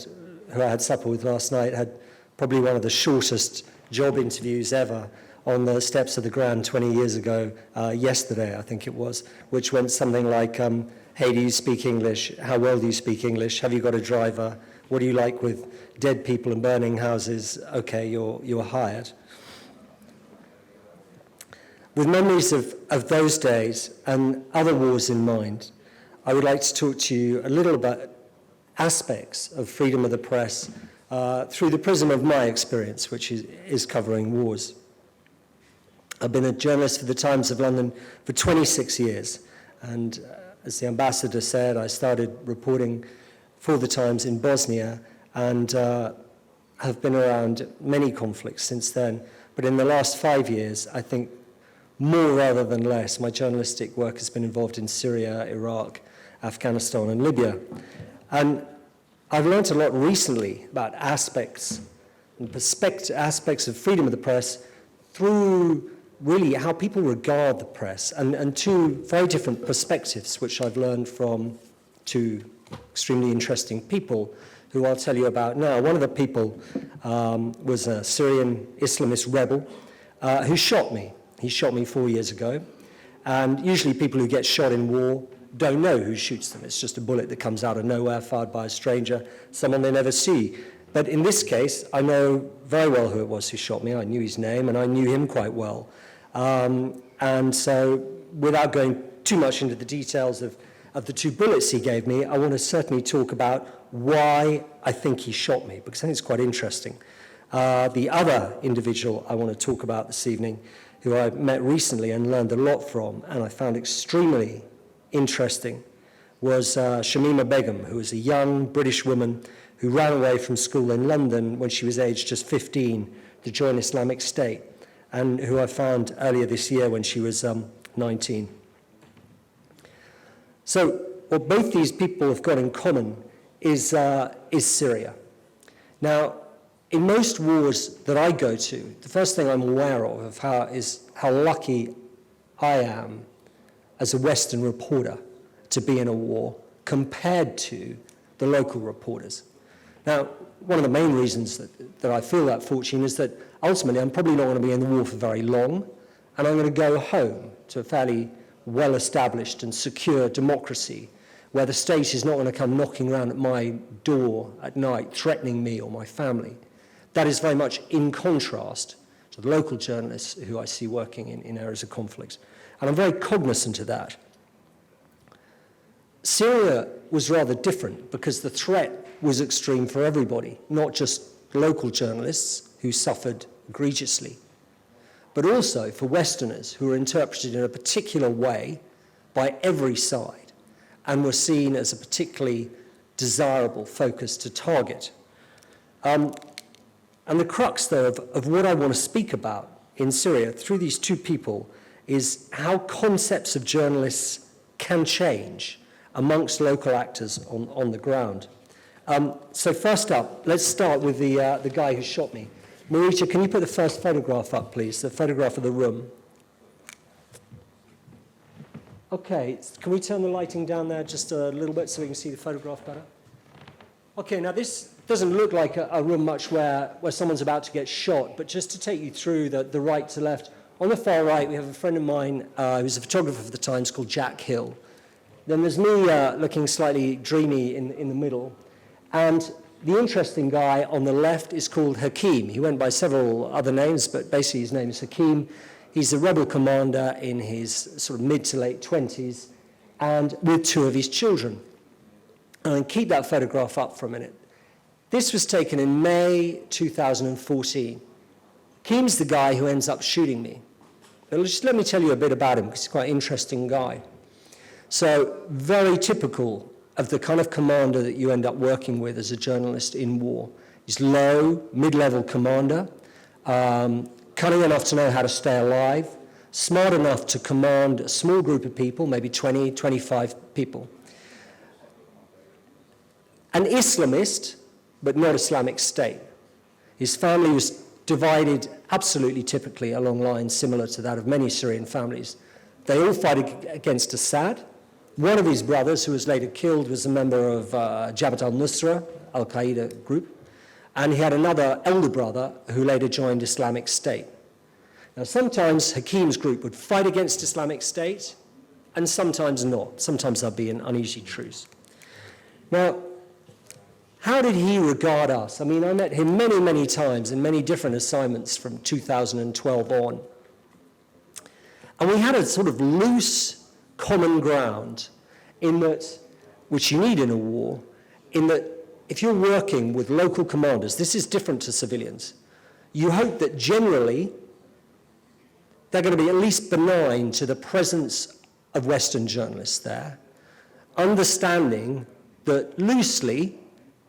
who I had supper with last night had probably one of the shortest job interviews ever on the steps of the Grand 20 years ago, yesterday I think it was, which went something like, hey, do you speak English? How well do you speak English? Have you got a driver? What do you like with dead people and burning houses? Okay, you're hired. With memories of those days and other wars in mind, I would like to talk to you a little about aspects of freedom of the press through the prism of my experience, which is covering wars. I've been a journalist for the Times of London for 26 years, and as the ambassador said, I started reporting for the Times in Bosnia and have been around many conflicts since then. But in the last 5 years, I think more rather than less, my journalistic work has been involved in Syria, Iraq, Afghanistan and Libya. And I've learned a lot recently about aspects of freedom of the press through really how people regard the press, and two very different perspectives, which I've learned from two extremely interesting people who I'll tell you about now. One of the people was a Syrian Islamist rebel who shot me. He shot me 4 years ago. And usually people who get shot in war don't know who shoots them. It's just a bullet that comes out of nowhere, fired by a stranger, someone they never see. But in this case, I know very well who it was who shot me. I knew his name, and I knew him quite well. And so, without going too much into the details of the two bullets he gave me, I want to certainly talk about why I think he shot me, because I think it's quite interesting. The other individual I want to talk about this evening, who I met recently and learned a lot from, and I found extremely interesting, was Shamima Begum, who was a young British woman who ran away from school in London when she was aged just 15 to join Islamic State, and who I found earlier this year when she was 19. So what both these people have got in common is Syria. Now, in most wars that I go to, the first thing I'm aware of is how lucky I am as a Western reporter to be in a war compared to the local reporters. Now, one of the main reasons that I feel that fortune is that ultimately I'm probably not going to be in the war for very long, and I'm going to go home to a fairly well-established and secure democracy where the state is not going to come knocking around at my door at night threatening me or my family. That is very much in contrast to the local journalists who I see working in areas of conflict. And I'm very cognizant of that. Syria was rather different because the threat was extreme for everybody, not just local journalists who suffered egregiously, but also for Westerners who were interpreted in a particular way by every side and were seen as a particularly desirable focus to target. And the crux, though, of what I want to speak about in Syria through these two people is how concepts of journalists can change amongst local actors on the ground. So first up, let's start with the guy who shot me. Marita, can you put the first photograph up, please? The photograph of the room. Okay, can we turn the lighting down there just a little bit so we can see the photograph better? Okay, now this doesn't look like a room much where someone's about to get shot, but just to take you through the right to left, on the far right we have a friend of mine who's a photographer for the Times called Jack Hill. Then there's me looking slightly dreamy in the middle. And the interesting guy on the left is called Hakim. He went by several other names, but basically his name is Hakim. He's a rebel commander in his sort of mid to late 20s, and with two of his children. And keep that photograph up for a minute. This was taken in May 2014. Hakim's the guy who ends up shooting me. Now, just let me tell you a bit about him, because he's quite an interesting guy. So, very typical of the kind of commander that you end up working with as a journalist in war. He's low, mid-level commander, cunning enough to know how to stay alive, smart enough to command a small group of people, maybe 20, 25 people. An Islamist, but not Islamic State. His family was divided absolutely typically along lines similar to that of many Syrian families. They all fight against Assad. One of his brothers, who was later killed, was a member of Jabhat al-Nusra, al-Qaeda group, and he had another elder brother who later joined Islamic State. Now, sometimes Hakim's group would fight against Islamic State, and sometimes not. Sometimes there'd be an uneasy truce. Now, how did he regard us? I mean, I met him many, many times in many different assignments from 2012 on. And we had a sort of loose common ground in that, which you need in a war, in that if you're working with local commanders, this is different to civilians, you hope that generally they're going to be at least benign to the presence of Western journalists there, understanding that loosely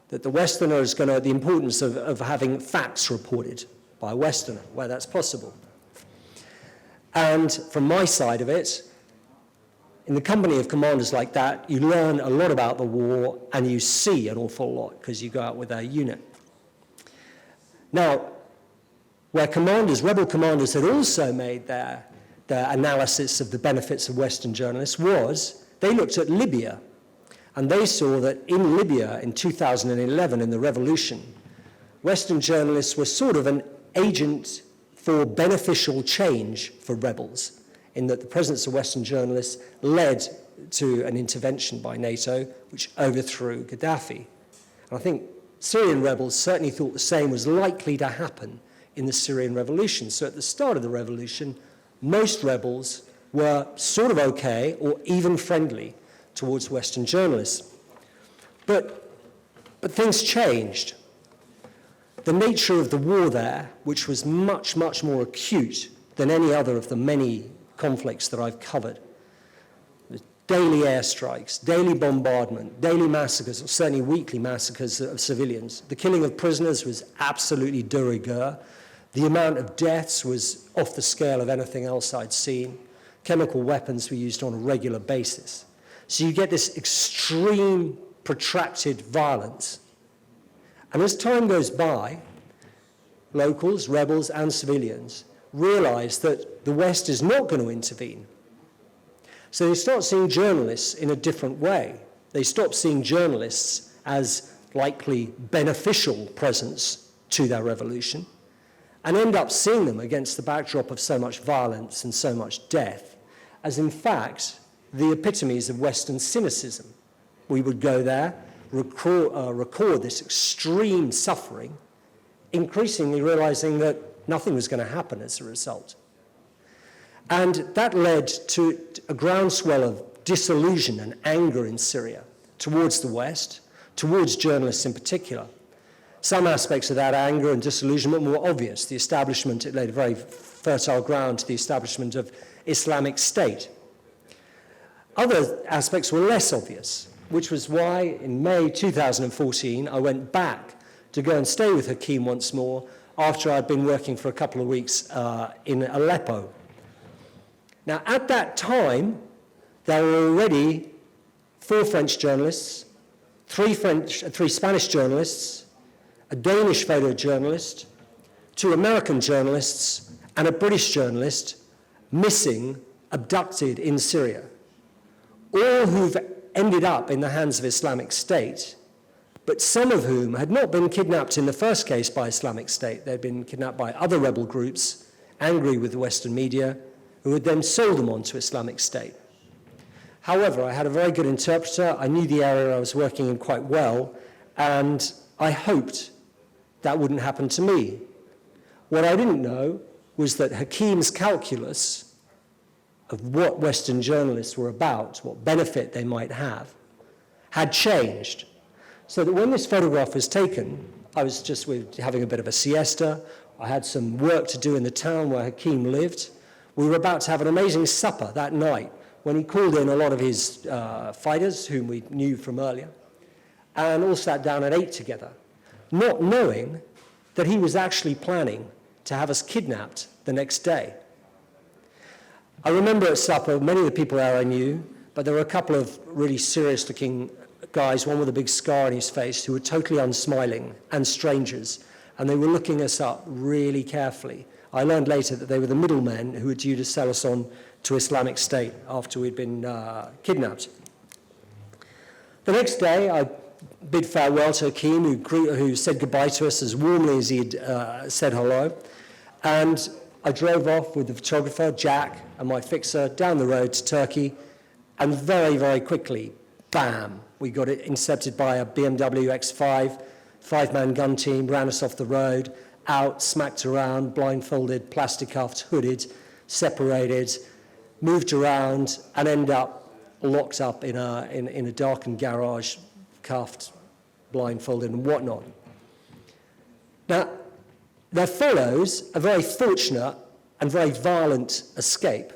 that the Westerner is going to, the importance of having facts reported by a Westerner, where that's possible. And from my side of it, in the company of commanders like that, you learn a lot about the war and you see an awful lot because you go out with a unit. Now, where commanders, rebel commanders, had also made their analysis of the benefits of Western journalists was they looked at Libya, and they saw that in Libya in 2011, in the revolution, Western journalists were sort of an agent for beneficial change for rebels, in that the presence of Western journalists led to an intervention by NATO, which overthrew Gaddafi. And I think Syrian rebels certainly thought the same was likely to happen in the Syrian revolution. So at the start of the revolution, most rebels were sort of okay or even friendly towards Western journalists. But things changed. The nature of the war there, which was much, much more acute than any other of the many conflicts that I've covered, daily airstrikes, daily bombardment, daily massacres, or certainly weekly massacres of civilians. The killing of prisoners was absolutely de rigueur. The amount of deaths was off the scale of anything else I'd seen. Chemical weapons were used on a regular basis. So you get this extreme, protracted violence. And as time goes by, locals, rebels, and civilians realize that the West is not going to intervene. So they start seeing journalists in a different way. They stop seeing journalists as likely beneficial presence to their revolution and end up seeing them against the backdrop of so much violence and so much death as, in fact, the epitomes of Western cynicism. We would go there, record this extreme suffering, increasingly realizing that nothing was going to happen as a result. And that led to a groundswell of disillusion and anger in Syria towards the West, towards journalists in particular. Some aspects of that anger and disillusionment were obvious. The establishment, it laid a very fertile ground to the establishment of Islamic State. Other aspects were less obvious, which was why in May 2014 I went back to go and stay with Hakim once more after I'd been working for a couple of weeks in Aleppo. Now, at that time, there were already 4 French journalists, 3 Spanish journalists, a Danish photojournalist, 2 American journalists, and a British journalist missing, abducted in Syria, all who've ended up in the hands of Islamic State, but some of whom had not been kidnapped in the first case by Islamic State. They'd been kidnapped by other rebel groups, angry with the Western media, who had then sold them on to Islamic State. However, I had a very good interpreter. I knew the area I was working in quite well, and I hoped that wouldn't happen to me. What I didn't know was that Hakim's calculus of what Western journalists were about, what benefit they might have, had changed. So that when this photograph was taken, I was just having a bit of a siesta. I had some work to do in the town where Hakim lived. We were about to have an amazing supper that night when he called in a lot of his fighters, whom we knew from earlier, and all sat down and ate together, not knowing that he was actually planning to have us kidnapped the next day. I remember at supper, many of the people there I knew, but there were a couple of really serious-looking guys, one with a big scar on his face, who were totally unsmiling and strangers, and they were looking us up really carefully. I learned later that they were the middlemen who were due to sell us on to Islamic State after we'd been kidnapped. The next day, I bid farewell to Hakim, who said goodbye to us as warmly as he'd said hello, and I drove off with the photographer, Jack, and my fixer down the road to Turkey, and very, very quickly, bam, we got it intercepted by a BMW X5, 5-man gun team, ran us off the road, out, smacked around, blindfolded, plastic cuffed, hooded, separated, moved around, and end up locked up in a darkened garage, cuffed, blindfolded, and whatnot. Now, there follows a very fortunate and very violent escape.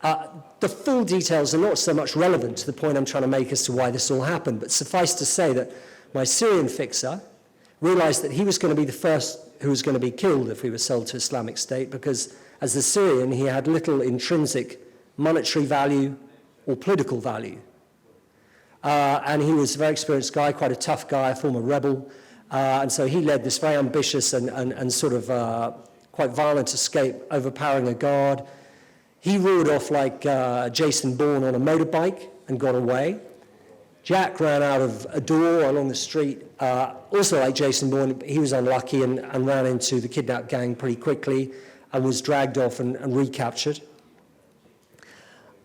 The full details are not so much relevant to the point I'm trying to make as to why this all happened, but suffice to say that my Syrian fixer realized that he was going to be the first who was going to be killed if we were sold to Islamic State, because as a Syrian, he had little intrinsic monetary value or political value. And he was a very experienced guy, quite a tough guy, a former rebel, and so he led this very ambitious and sort of quite violent escape, overpowering a guard. He roared off like Jason Bourne on a motorbike and got away. Jack ran out of a door along the street, also like Jason Bourne. He was unlucky and ran into the kidnap gang pretty quickly and was dragged off and recaptured.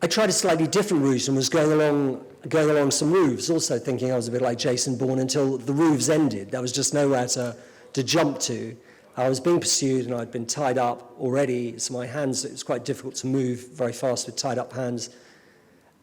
I tried a slightly different route and was going along some roofs, also thinking I was a bit like Jason Bourne, until the roofs ended. There was just nowhere to jump to. I was being pursued and I'd been tied up already, so my hands, it was quite difficult to move very fast with tied up hands.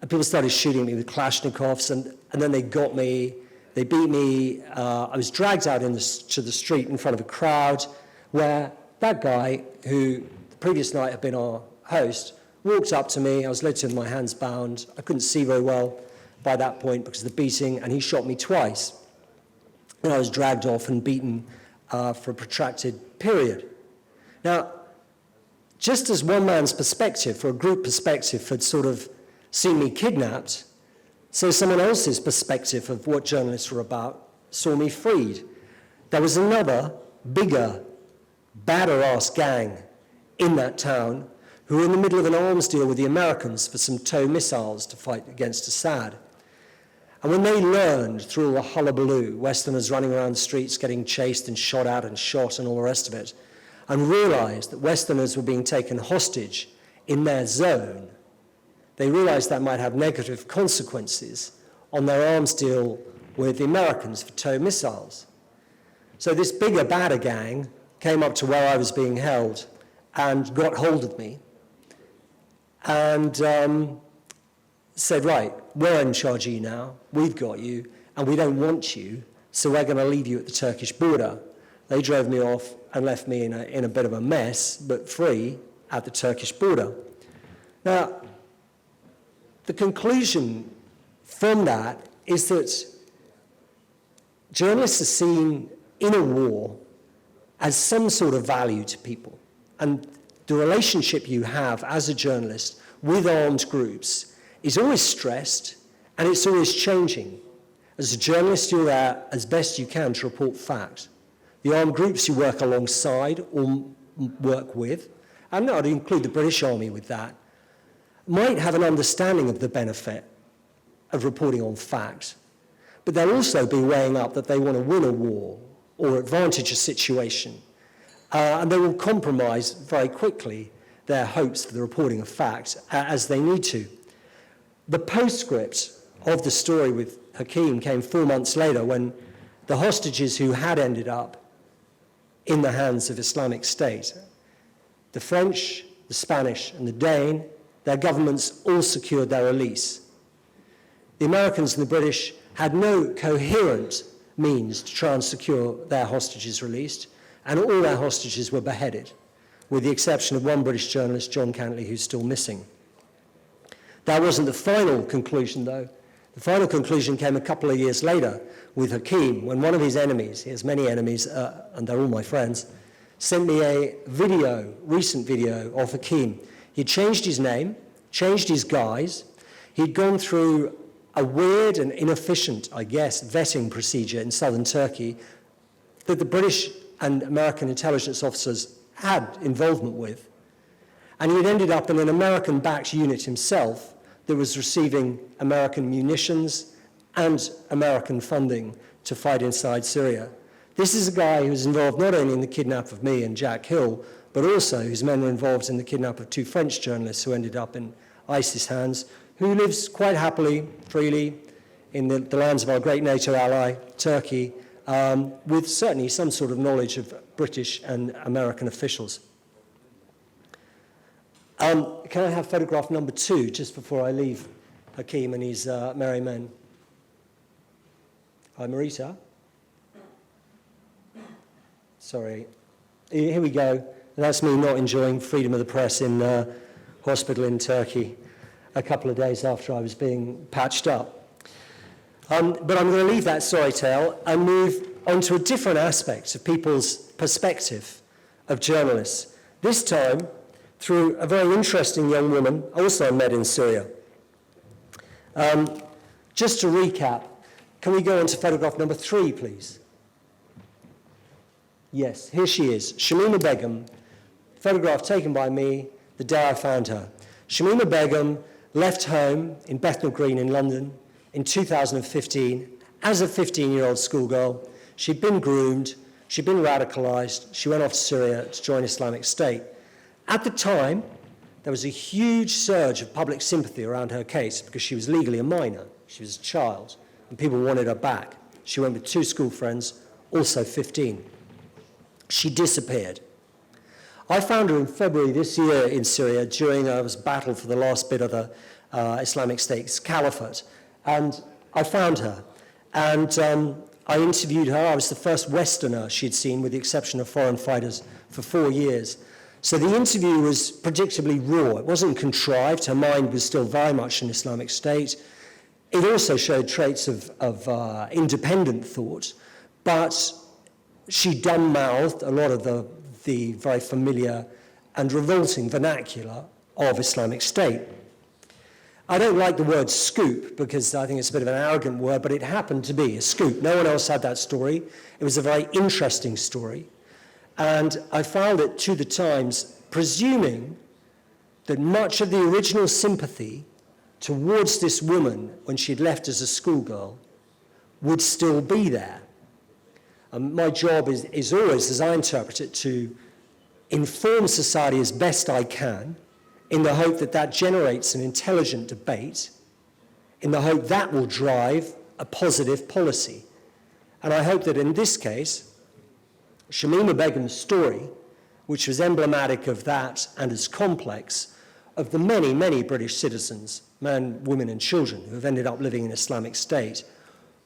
And people started shooting me with Kalashnikovs, and then they got me, they beat me. I was dragged out to the street in front of a crowd where that guy, who the previous night had been our host, walked up to me. I was led to him with my hands bound. I couldn't see very well by that point because of the beating, and he shot me twice. And I was dragged off and beaten for a protracted period. Now, just as one man's perspective, or a group perspective, had sort of seen me kidnapped, so someone else's perspective of what journalists were about saw me freed. There was another, bigger, badder-ass gang in that town who were in the middle of an arms deal with the Americans for some tow missiles to fight against Assad. And when they learned through all the hullabaloo, Westerners running around the streets getting chased and shot at and shot and all the rest of it, and realized that Westerners were being taken hostage in their zone, they realized that might have negative consequences on their arms deal with the Americans for tow missiles. So this bigger, badder gang came up to where I was being held and got hold of me and said, right, we're in charge of you now, we've got you, and we don't want you, so we're going to leave you at the Turkish border. They drove me off and left me in a bit of a mess, but free at the Turkish border. Now, the conclusion from that is that journalists are seen in a war as some sort of value to people. And the relationship you have as a journalist with armed groups is always stressed, and it's always changing. As a journalist, you're there as best you can to report fact. The armed groups you work alongside or work with, and I'd include the British Army with that, might have an understanding of the benefit of reporting on fact, but they'll also be weighing up that they want to win a war or advantage a situation, and they will compromise very quickly their hopes for the reporting of fact as they need to. The postscript of the story with Hakim came 4 months later when the hostages who had ended up in the hands of Islamic State, the French, the Spanish, and the Dane, their governments all secured their release. The Americans and the British had no coherent means to try and secure their hostages released, and all their hostages were beheaded, with the exception of one British journalist, John Cantley, who's still missing. That wasn't the final conclusion, though. The final conclusion came a couple of years later with Hakim, when one of his enemies, he has many enemies, and they're all my friends, sent me a video, recent video of Hakim. He'd changed his name, changed his guise. He'd gone through a weird and inefficient, I guess, vetting procedure in southern Turkey that the British and American intelligence officers had involvement with. And he had ended up in an American-backed unit himself that was receiving American munitions and American funding to fight inside Syria. This is a guy who was involved not only in the kidnap of me and Jack Hill, but also whose men were involved in the kidnap of 2 French journalists who ended up in ISIS hands, who lives quite happily, freely, in the lands of our great NATO ally, Turkey, with certainly some sort of knowledge of British and American officials. Can I have photograph number 2, just before I leave Hakim and his merry men? Hi, Marita. Sorry. Here we go. That's me not enjoying freedom of the press in hospital in Turkey a couple of days after I was being patched up. But I'm going to leave that sorry tale and move on to a different aspect of people's perspective of journalists. This time, through a very interesting young woman, also I met in Syria. Just to recap, can we go on to photograph number 3, please? Yes, here she is, Shamima Begum, photograph taken by me the day I found her. Shamima Begum left home in Bethnal Green in London in 2015 as a 15-year-old schoolgirl. She'd been groomed, she'd been radicalized, she went off to Syria to join Islamic State. At the time, there was a huge surge of public sympathy around her case because she was legally a minor, she was a child, and people wanted her back. She went with 2 school friends, also 15. She disappeared. I found her in February this year in Syria during a battle for the last bit of the Islamic State's caliphate. And I found her. And I interviewed her. I was the first Westerner she'd seen, with the exception of foreign fighters, for 4 years. So the interview was predictably raw. It wasn't contrived. Her mind was still very much an Islamic State. It also showed traits of independent thought, but she dumb-mouthed a lot of the very familiar and revolting vernacular of Islamic State. I don't like the word scoop because I think it's a bit of an arrogant word, but it happened to be a scoop. No one else had that story. It was a very interesting story. And I filed it to the Times, presuming that much of the original sympathy towards this woman when she'd left as a schoolgirl would still be there. My job is always, as I interpret it, to inform society as best I can, in the hope that that generates an intelligent debate, in the hope that will drive a positive policy. And I hope that in this case, Shamima Begum's story, which was emblematic of that and as complex, of the many, many British citizens, men, women and children, who have ended up living in Islamic State,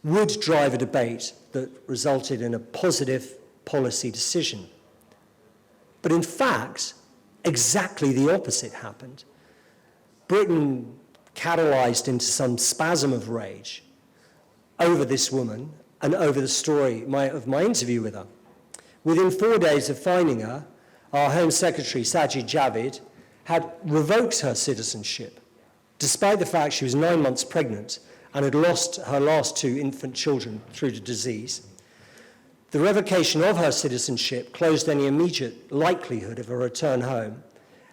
would drive a debate that resulted in a positive policy decision. But in fact, exactly the opposite happened. Britain catalyzed into some spasm of rage over this woman and over the story of my interview with her. Within 4 days of finding her, our Home Secretary, Sajid Javid, had revoked her citizenship, despite the fact she was 9 months pregnant and had lost her last 2 infant children through to disease. The revocation of her citizenship closed any immediate likelihood of a return home.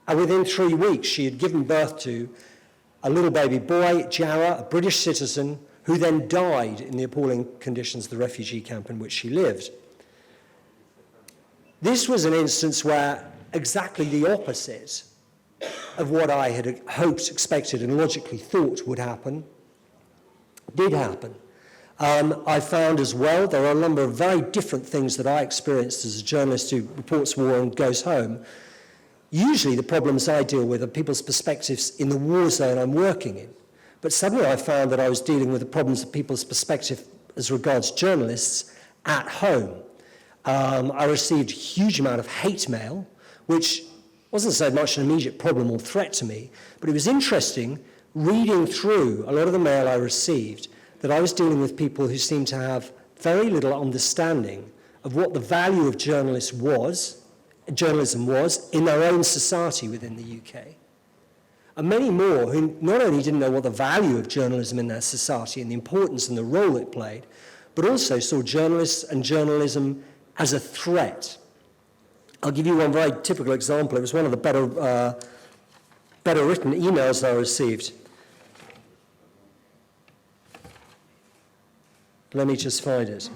And within 3 weeks, she had given birth to a little baby boy, Jara, a British citizen, who then died in the appalling conditions of the refugee camp in which she lived. This was an instance where exactly the opposite of what I had hoped, expected, and logically thought would happen did happen. I found as well there are a number of very different things that I experienced as a journalist who reports war and goes home. Usually the problems I deal with are people's perspectives in the war zone I'm working in. But suddenly I found that I was dealing with the problems of people's perspective as regards journalists at home. I received a huge amount of hate mail, which wasn't so much an immediate problem or threat to me, but it was interesting reading through a lot of the mail I received that I was dealing with people who seemed to have very little understanding of what the value of journalism was in their own society within the UK. And many more who not only didn't know what the value of journalism in their society and the importance and the role it played, but also saw journalists and journalism as a threat. I'll give you one very typical example. It was one of the better written emails I received. Let me just find it.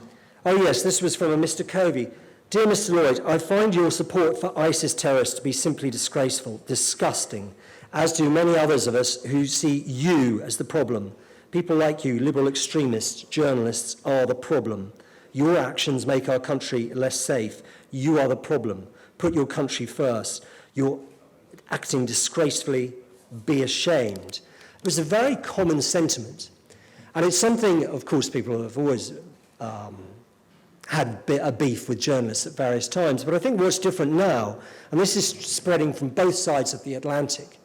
Oh yes, this was from a Mr. Covey. Dear Mr. Lloyd, I find your support for ISIS terrorists to be simply disgraceful, disgusting, as do many others of us who see you as the problem. People like you, liberal extremists, journalists, are the problem. Your actions make our country less safe. You are the problem. Put your country first. You're acting disgracefully. Be ashamed. It was a very common sentiment. And it's something, of course, people have always had a beef with journalists at various times. But I think what's different now, and this is spreading from both sides of the Atlantic,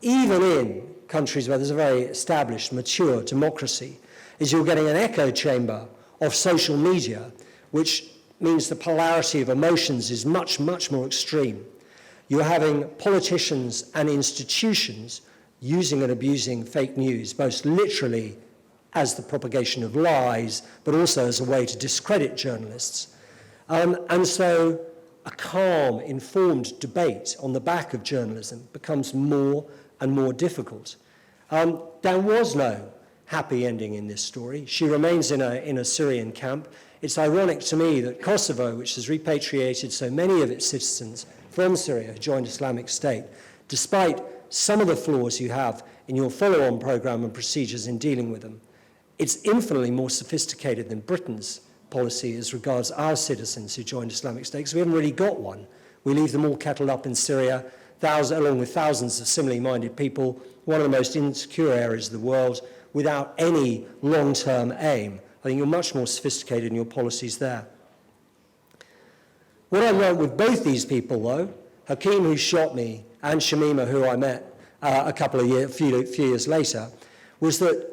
even in countries where there's a very established, mature democracy, is you're getting an echo chamber of social media, which means the polarity of emotions is much, much more extreme. You're having politicians and institutions using and abusing fake news, both literally as the propagation of lies, but also as a way to discredit journalists. And so a calm, informed debate on the back of journalism becomes more and more difficult. There was no happy ending in this story. She remains in a Syrian camp. It's ironic to me that Kosovo, which has repatriated so many of its citizens from Syria who joined Islamic State, despite some of the flaws you have in your follow-on program and procedures in dealing with them, it's infinitely more sophisticated than Britain's policy as regards our citizens who joined Islamic State, because we haven't really got one. We leave them all kettled up in Syria, along with thousands of similarly minded people, one of the most insecure areas of the world, without any long-term aim. I think you're much more sophisticated in your policies there. What I learned with both these people, though, Hakim, who shot me, and Shamima, who I met a few years later, was that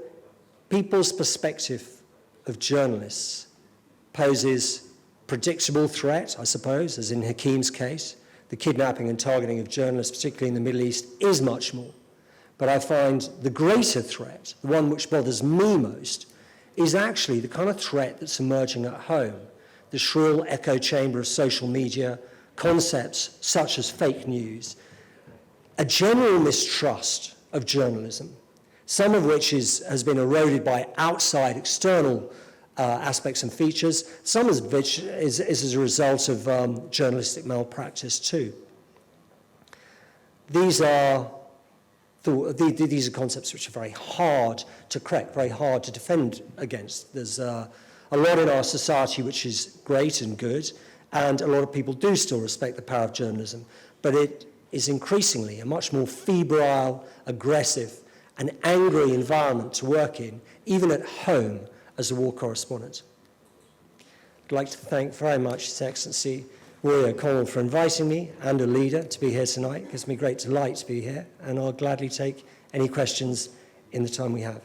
people's perspective of journalists poses predictable threat, I suppose, as in Hakim's case. The kidnapping and targeting of journalists, particularly in the Middle East, is much more. But I find the greater threat, the one which bothers me most, is actually the kind of threat that's emerging at home. The shrill echo chamber of social media, concepts such as fake news, a general mistrust of journalism, some of which has been eroded by outside external aspects and features, some of which is as a result of journalistic malpractice too. These are concepts which are very hard to correct, very hard to defend against. There's a lot in our society which is great and good, and a lot of people do still respect the power of journalism, but it is increasingly a much more febrile, aggressive, and angry environment to work in, even at home as a war correspondent. I'd like to thank very much His Excellency Rory O'Connell for inviting me and a leader to be here tonight. It gives me great delight to be here, and I'll gladly take any questions in the time we have.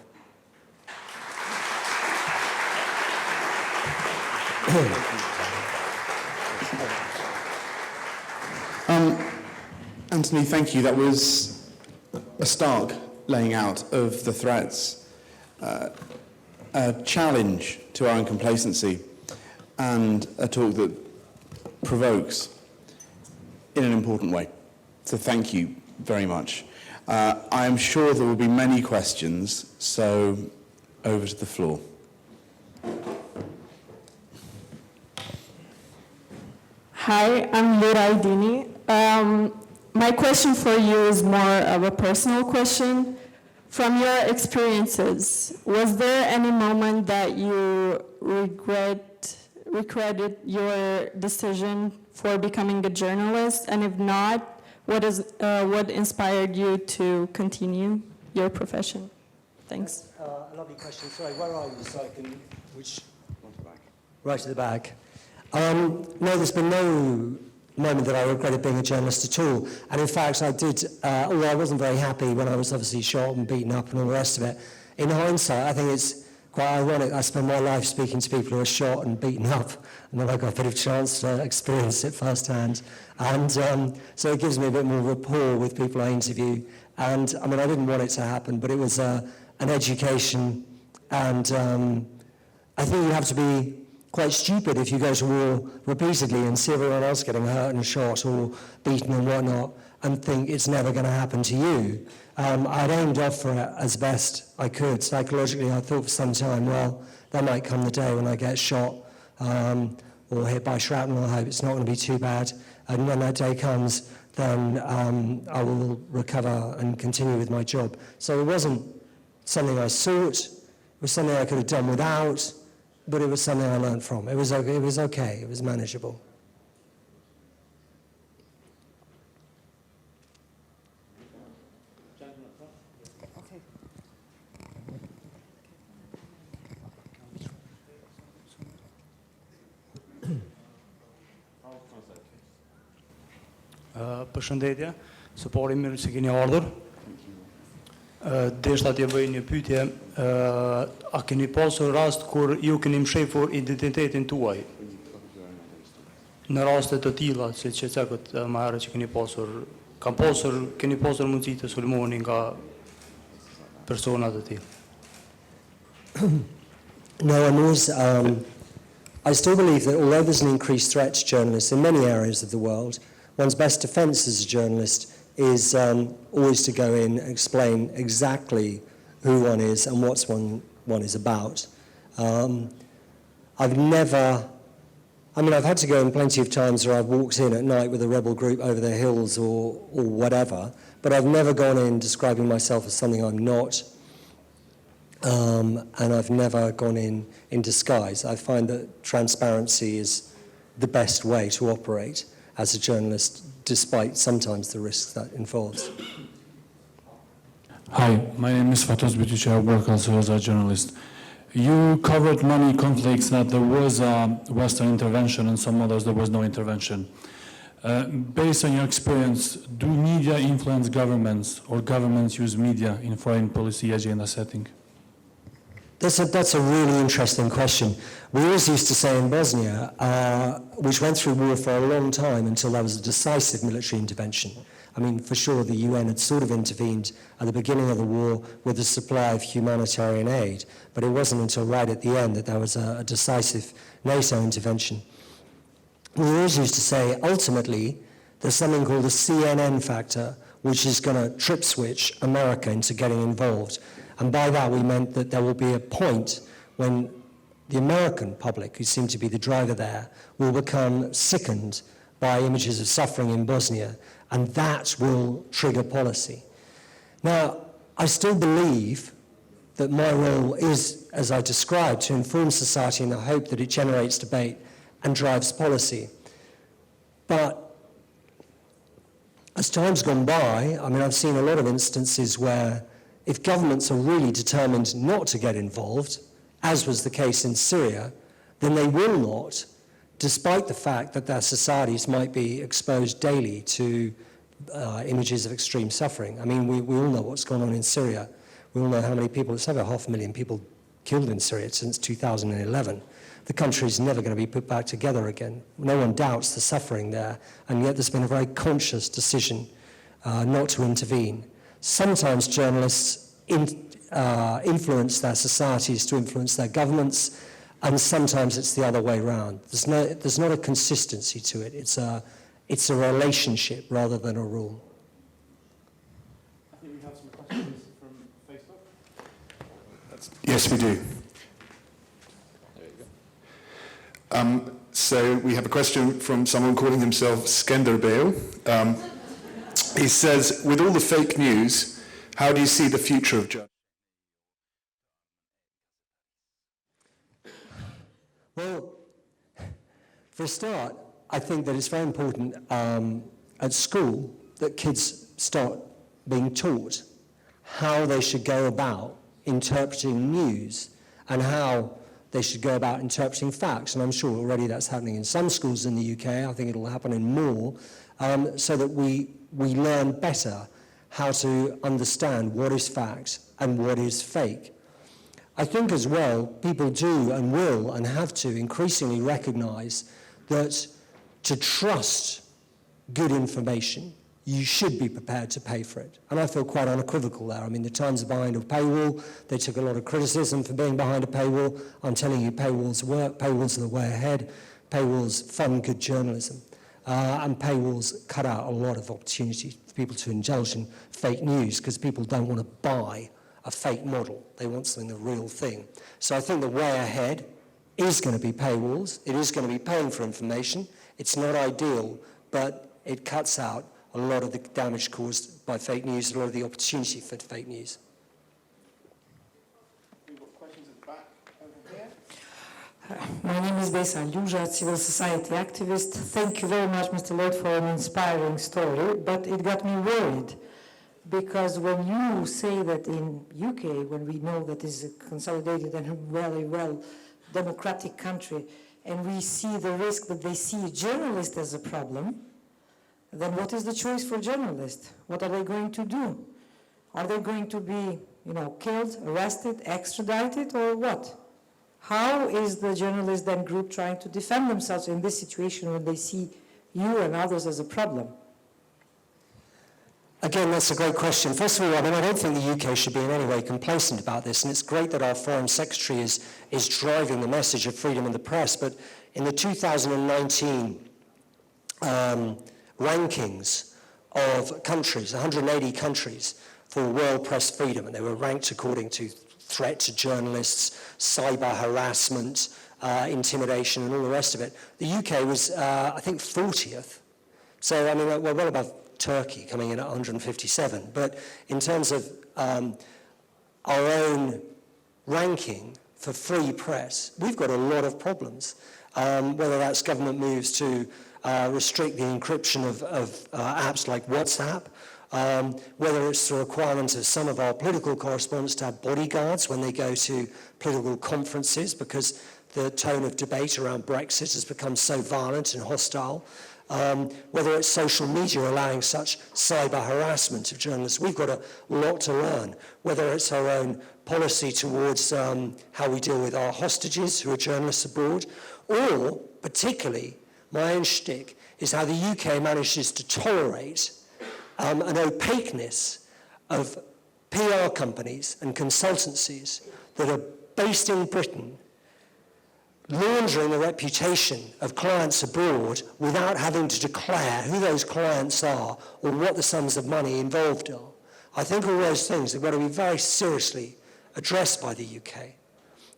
Anthony, thank you. That was a stark laying out of the threats, a challenge to our own complacency, and a talk that provokes in an important way. So thank you very much. I am sure there will be many questions, so over to the floor. Hi, I'm Liria. My question for you is more of a personal question. From your experiences, was there any moment that you regretted your decision for becoming a journalist? And if not, what inspired you to continue your profession? Thanks. A lovely question. Sorry, where are you? So I can, right at the back. No, there's been no moment that I regretted being a journalist at all. And in fact, I did, although I wasn't very happy when I was obviously shot and beaten up and all the rest of it, in hindsight, I think it's quite ironic. I spend my life speaking to people who are shot and beaten up, and then I got a bit of chance to experience it firsthand. And so it gives me a bit more rapport with people I interview. And I mean, I didn't want it to happen, but it was an education. And I think you have to be quite stupid if you go to war repeatedly and see everyone else getting hurt and shot or beaten and whatnot and think it's never going to happen to you. I'd aimed off for it as best I could. Psychologically, I thought for some time, well, that might come the day when I get shot or hit by shrapnel. I hope it's not going to be too bad. And when that day comes, then I will recover and continue with my job. So it wasn't something I sought. It was something I could have done without. But it was something I learned from. It was okay. It was manageable. Okay. Përshëndetje, së pari mirë që keni ardhur. Deshta t'ja bëj një pyetje, a keni pasur rast kur ju keni mshefur identitetin tuaj? Në raste të tilla, që cekët më herët që keni pasur mundësi të sulmoni nga persona të tilla? No, and I still believe that although there's an increased threat to journalists in many areas of the world, one's best defense as a journalist is always to go in and explain exactly who one is and what one is about. I've had to go in plenty of times where I've walked in at night with a rebel group over the hills or whatever, but I've never gone in describing myself as something I'm not, and I've never gone in disguise. I find that transparency is the best way to operate as a journalist, despite sometimes the risks that involves. Hi, my name is Fatos Bitici. I work also as a journalist. You covered many conflicts that there was a Western intervention and some others there was no intervention. Based on your experience, do media influence governments or governments use media in foreign policy agenda setting? That's a really interesting question. We always used to say in Bosnia, which went through war for a long time until there was a decisive military intervention. I mean, for sure, the UN had sort of intervened at the beginning of the war with the supply of humanitarian aid, but it wasn't until right at the end that there was a decisive NATO intervention. We always used to say, ultimately, there's something called the CNN factor, which is going to trip switch America into getting involved. And by that, we meant that there will be a point when the American public, who seem to be the driver there, will become sickened by images of suffering in Bosnia, and that will trigger policy. Now, I still believe that my role is, as I described, to inform society in the hope that it generates debate and drives policy. But as time's gone by, I mean, I've seen a lot of instances where if governments are really determined not to get involved, as was the case in Syria, then they will not, despite the fact that their societies might be exposed daily to images of extreme suffering. I mean, we all know what's gone on in Syria. We all know how many people, it's over 500,000 people killed in Syria since 2011. The country's never going to be put back together again. No one doubts the suffering there, and yet there's been a very conscious decision not to intervene. Sometimes journalists influence their societies to influence their governments, and sometimes it's the other way around. There's not a consistency to it. It's a relationship rather than a rule. I think we have some questions from Facebook. Yes, we do. So we have a question from someone calling himself Skenderbeo. He says, with all the fake news, how do you see the future of journalism? Well, for a start, I think that it's very important at school that kids start being taught how they should go about interpreting news and how they should go about interpreting facts. And I'm sure already that's happening in some schools in the UK. I think it'll happen in more, so that we learn better how to understand what is fact and what is fake. I think as well, people do and will and have to increasingly recognize that to trust good information, you should be prepared to pay for it. And I feel quite unequivocal there. I mean, the Times are behind a paywall. They took a lot of criticism for being behind a paywall. I'm telling you, paywalls work. Paywalls are the way ahead. Paywalls fund good journalism. And paywalls cut out a lot of opportunity for people to indulge in fake news because people don't want to buy a fake model. They want something the real thing. So I think the way ahead is going to be paywalls. It is going to be paying for information. It's not ideal, but it cuts out a lot of the damage caused by fake news, a lot of the opportunity for fake news. We've got questions at the back over here. My name is Besa Luja, civil society activist. Thank you very much, Mr. Lloyd, for an inspiring story, but it got me worried because when you say that in UK, when we know that is a consolidated and very well democratic country, and we see the risk that they see journalists as a problem, then what is the choice for journalists? What are they going to do? Are they going to be, killed, arrested, extradited, or what? How is the journalist then group trying to defend themselves in this situation when they see you and others as a problem? Again, that's a great question. First of all, I mean, I don't think the UK should be in any way complacent about this, and it's great that our Foreign Secretary is driving the message of freedom of the press, but in the 2019 rankings of countries, 180 countries for world press freedom, and they were ranked according to threat to journalists, cyber harassment, intimidation, and all the rest of it. The UK was, I think, 40th. So, I mean, we're well above Turkey, coming in at 157. But in terms of our own ranking for free press, we've got a lot of problems. Whether that's government moves to restrict the encryption of apps like WhatsApp, whether it's the requirement of some of our political correspondents to have bodyguards when they go to political conferences because the tone of debate around Brexit has become so violent and hostile, whether it's social media allowing such cyber harassment of journalists. We've got a lot to learn, whether it's our own policy towards how we deal with our hostages who are journalists abroad, or particularly my own shtick is how the UK manages to tolerate an opaqueness of PR companies and consultancies that are based in Britain, laundering the reputation of clients abroad without having to declare who those clients are or what the sums of money involved are. I think all those things have got to be very seriously addressed by the UK.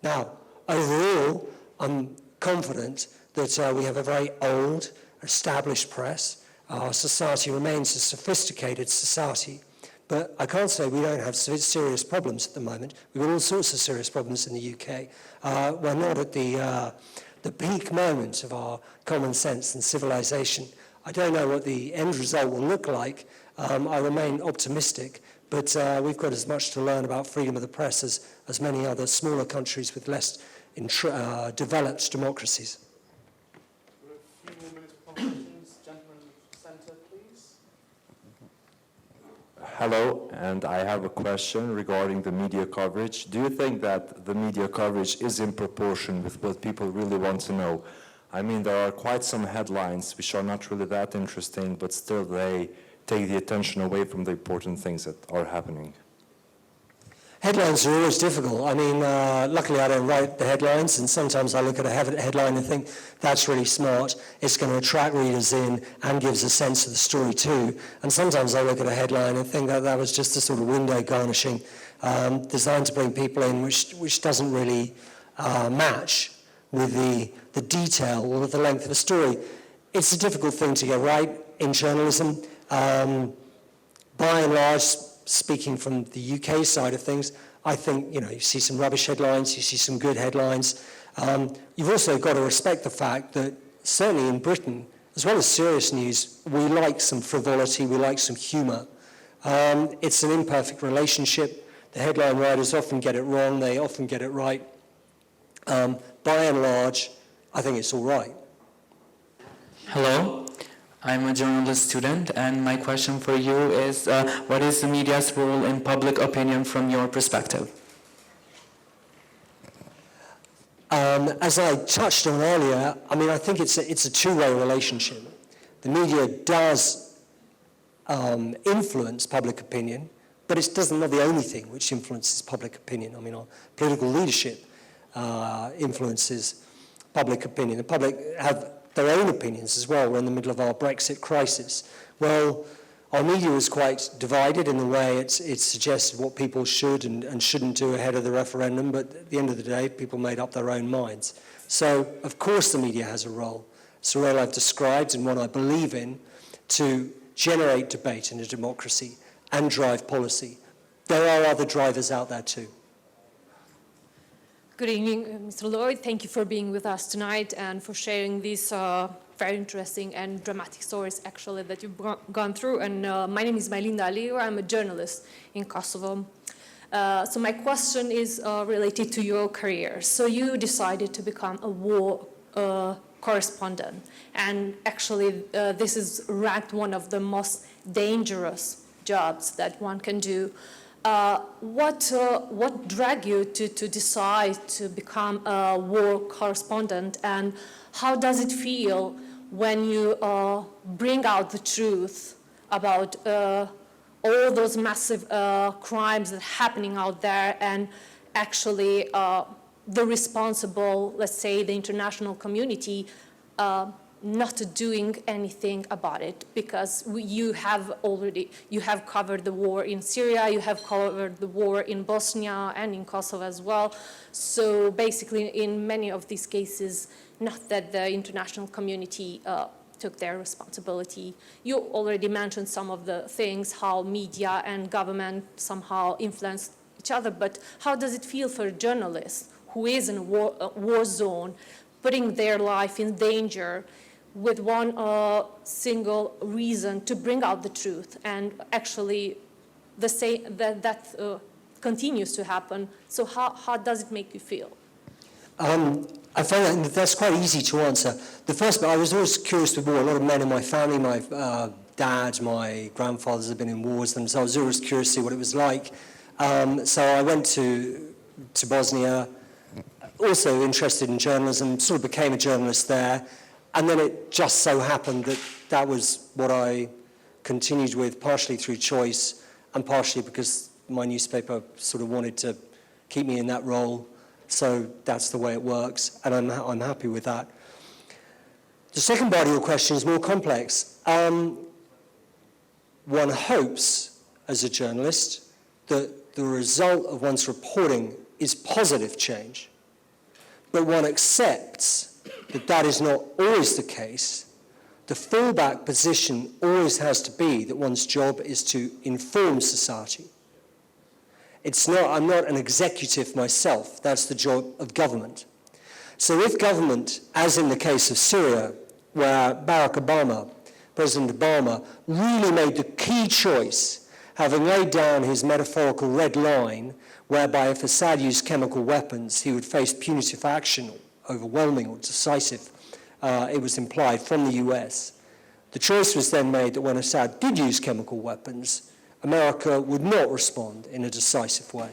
Now, overall, I'm confident that we have a very old, established press. Our society remains a sophisticated society, but I can't say we don't have serious problems at the moment. We've got all sorts of serious problems in the UK. We're not at the peak moment of our common sense and civilization. I don't know what the end result will look like. I remain optimistic, but we've got as much to learn about freedom of the press as many other smaller countries with less developed democracies. A few more minutes for questions. Gentleman in the center, please. Hello, and I have a question regarding the media coverage. Do you think that the media coverage is in proportion with what people really want to know? I mean, there are quite some headlines which are not really that interesting, but still they take the attention away from the important things that are happening. Headlines are always difficult. I mean, luckily I don't write the headlines, and sometimes I look at a headline and think, that's really smart, it's going to attract readers in and gives a sense of the story too. And sometimes I look at a headline and think that that was just a sort of window garnishing designed to bring people in, which doesn't really match with the detail or with the length of a story. It's a difficult thing to get right in journalism. By and large, speaking from the UK side of things, I think, you see some rubbish headlines, you see some good headlines. You've also got to respect the fact that certainly in Britain, as well as serious news, we like some frivolity, we like some humour. It's an imperfect relationship. The headline writers often get it wrong, they often get it right. By and large, I think it's all right. Hello. I'm a journalist student, and my question for you is, what is the media's role in public opinion from your perspective? As I touched on earlier, I mean, I think it's a two-way relationship. The media does influence public opinion, but it doesn't not the only thing which influences public opinion. I mean, our political leadership influences public opinion. The public have their own opinions as well. We're in the middle of our Brexit crisis. Well, our media was quite divided in the way it suggested what people should and shouldn't do ahead of the referendum, but at the end of the day, people made up their own minds. So, of course, the media has a role. It's a role I've described and one I believe in to generate debate in a democracy and drive policy. There are other drivers out there too. Good evening, Mr. Lloyd. Thank you for being with us tonight and for sharing these very interesting and dramatic stories, actually, that you've gone through. And my name is Liria. I'm a journalist in Kosovo. So my question is related to your career. So you decided to become a war correspondent. And actually, this is ranked one of the most dangerous jobs that one can do. What dragged you to decide to become a war correspondent, and how does it feel when you bring out the truth about all those massive crimes that are happening out there, and actually the responsible, let's say, the international community, not doing anything about it, because you have covered the war in Syria, you have covered the war in Bosnia and in Kosovo as well. So basically, in many of these cases, not that the international community took their responsibility. You already mentioned some of the things, how media and government somehow influence each other, but how does it feel for a journalist who is in a war zone, putting their life in danger with one single reason to bring out the truth, and actually that continues to happen? So how does it make you feel? I find that's quite easy to answer. The first bit, I was always curious with war. A lot of men in my family, my dad, my grandfathers have been in wars themselves. I was always curious to see what it was like. So I went to Bosnia, also interested in journalism, sort of became a journalist there. And then it just so happened that that was what I continued with, partially through choice and partially because my newspaper sort of wanted to keep me in that role. So that's the way it works, and I'm happy with that. The second part of your question is more complex. One hopes, as a journalist, that the result of one's reporting is positive change, but one accepts that that is not always the case. The fallback position always has to be that one's job is to inform society. I'm not an executive myself. That's the job of government. So if government, as in the case of Syria, where President Obama, really made the key choice, having laid down his metaphorical red line, whereby if Assad used chemical weapons, he would face punitive action, overwhelming or decisive, it was implied, from the US. The choice was then made that when Assad did use chemical weapons, America would not respond in a decisive way.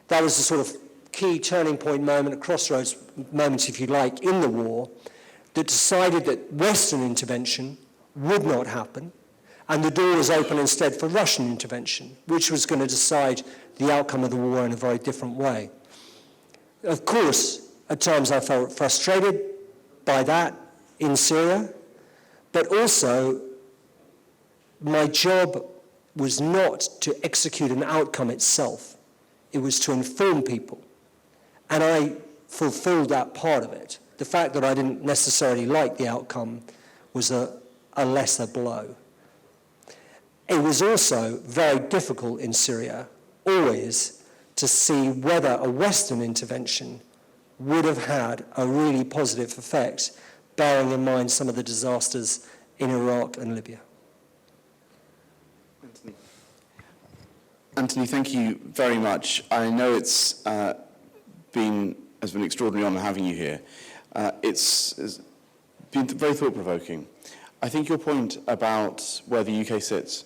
That was the sort of key turning point moment, a crossroads moment, if you like, in the war, that decided that Western intervention would not happen, and the door was open instead for Russian intervention, which was going to decide the outcome of the war in a very different way. Of course, at times I felt frustrated by that in Syria, but also my job was not to execute an outcome itself. It was to inform people. And I fulfilled that part of it. The fact that I didn't necessarily like the outcome was a lesser blow. It was also very difficult in Syria, always, to see whether a Western intervention would have had a really positive effect, bearing in mind some of the disasters in Iraq and Libya. Anthony, thank you very much. I know it's been an extraordinary honour having you here. It's been very thought-provoking. I think your point about where the UK sits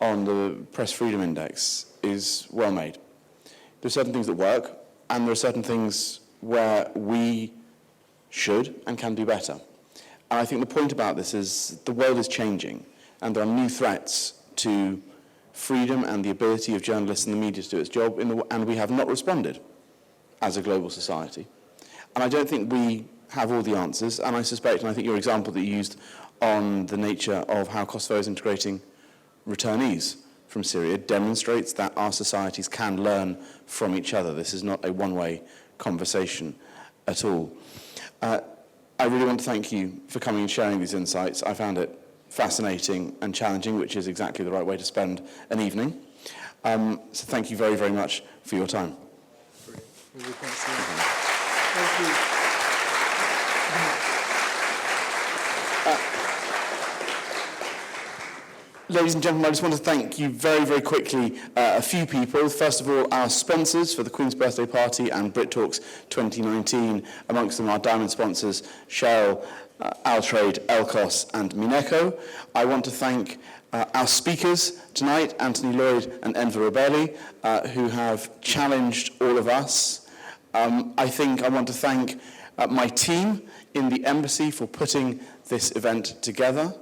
on the Press Freedom Index is well made. There are certain things that work, and there are certain things where we should and can do better. And I think the point about this is the world is changing, and there are new threats to freedom and the ability of journalists and the media to do its job, and we have not responded as a global society. And I don't think we have all the answers, and I suspect, and I think your example that you used on the nature of how Kosovo is integrating returnees from Syria demonstrates that our societies can learn from each other. This is not a one-way conversation at all. I really want to thank you for coming and sharing these insights. I found it fascinating and challenging, which is exactly the right way to spend an evening. So thank you very, very much for your time. Thank you. Ladies and gentlemen, I just want to thank you very, very quickly a few people. First of all, our sponsors for the Queen's Birthday Party and Brit Talks 2019, amongst them our diamond sponsors, Shell, Altrade, Elkos and Mineco. I want to thank our speakers tonight, Anthony Lloyd and Enver Robelli, who have challenged all of us. I want to thank my team in the embassy for putting this event together.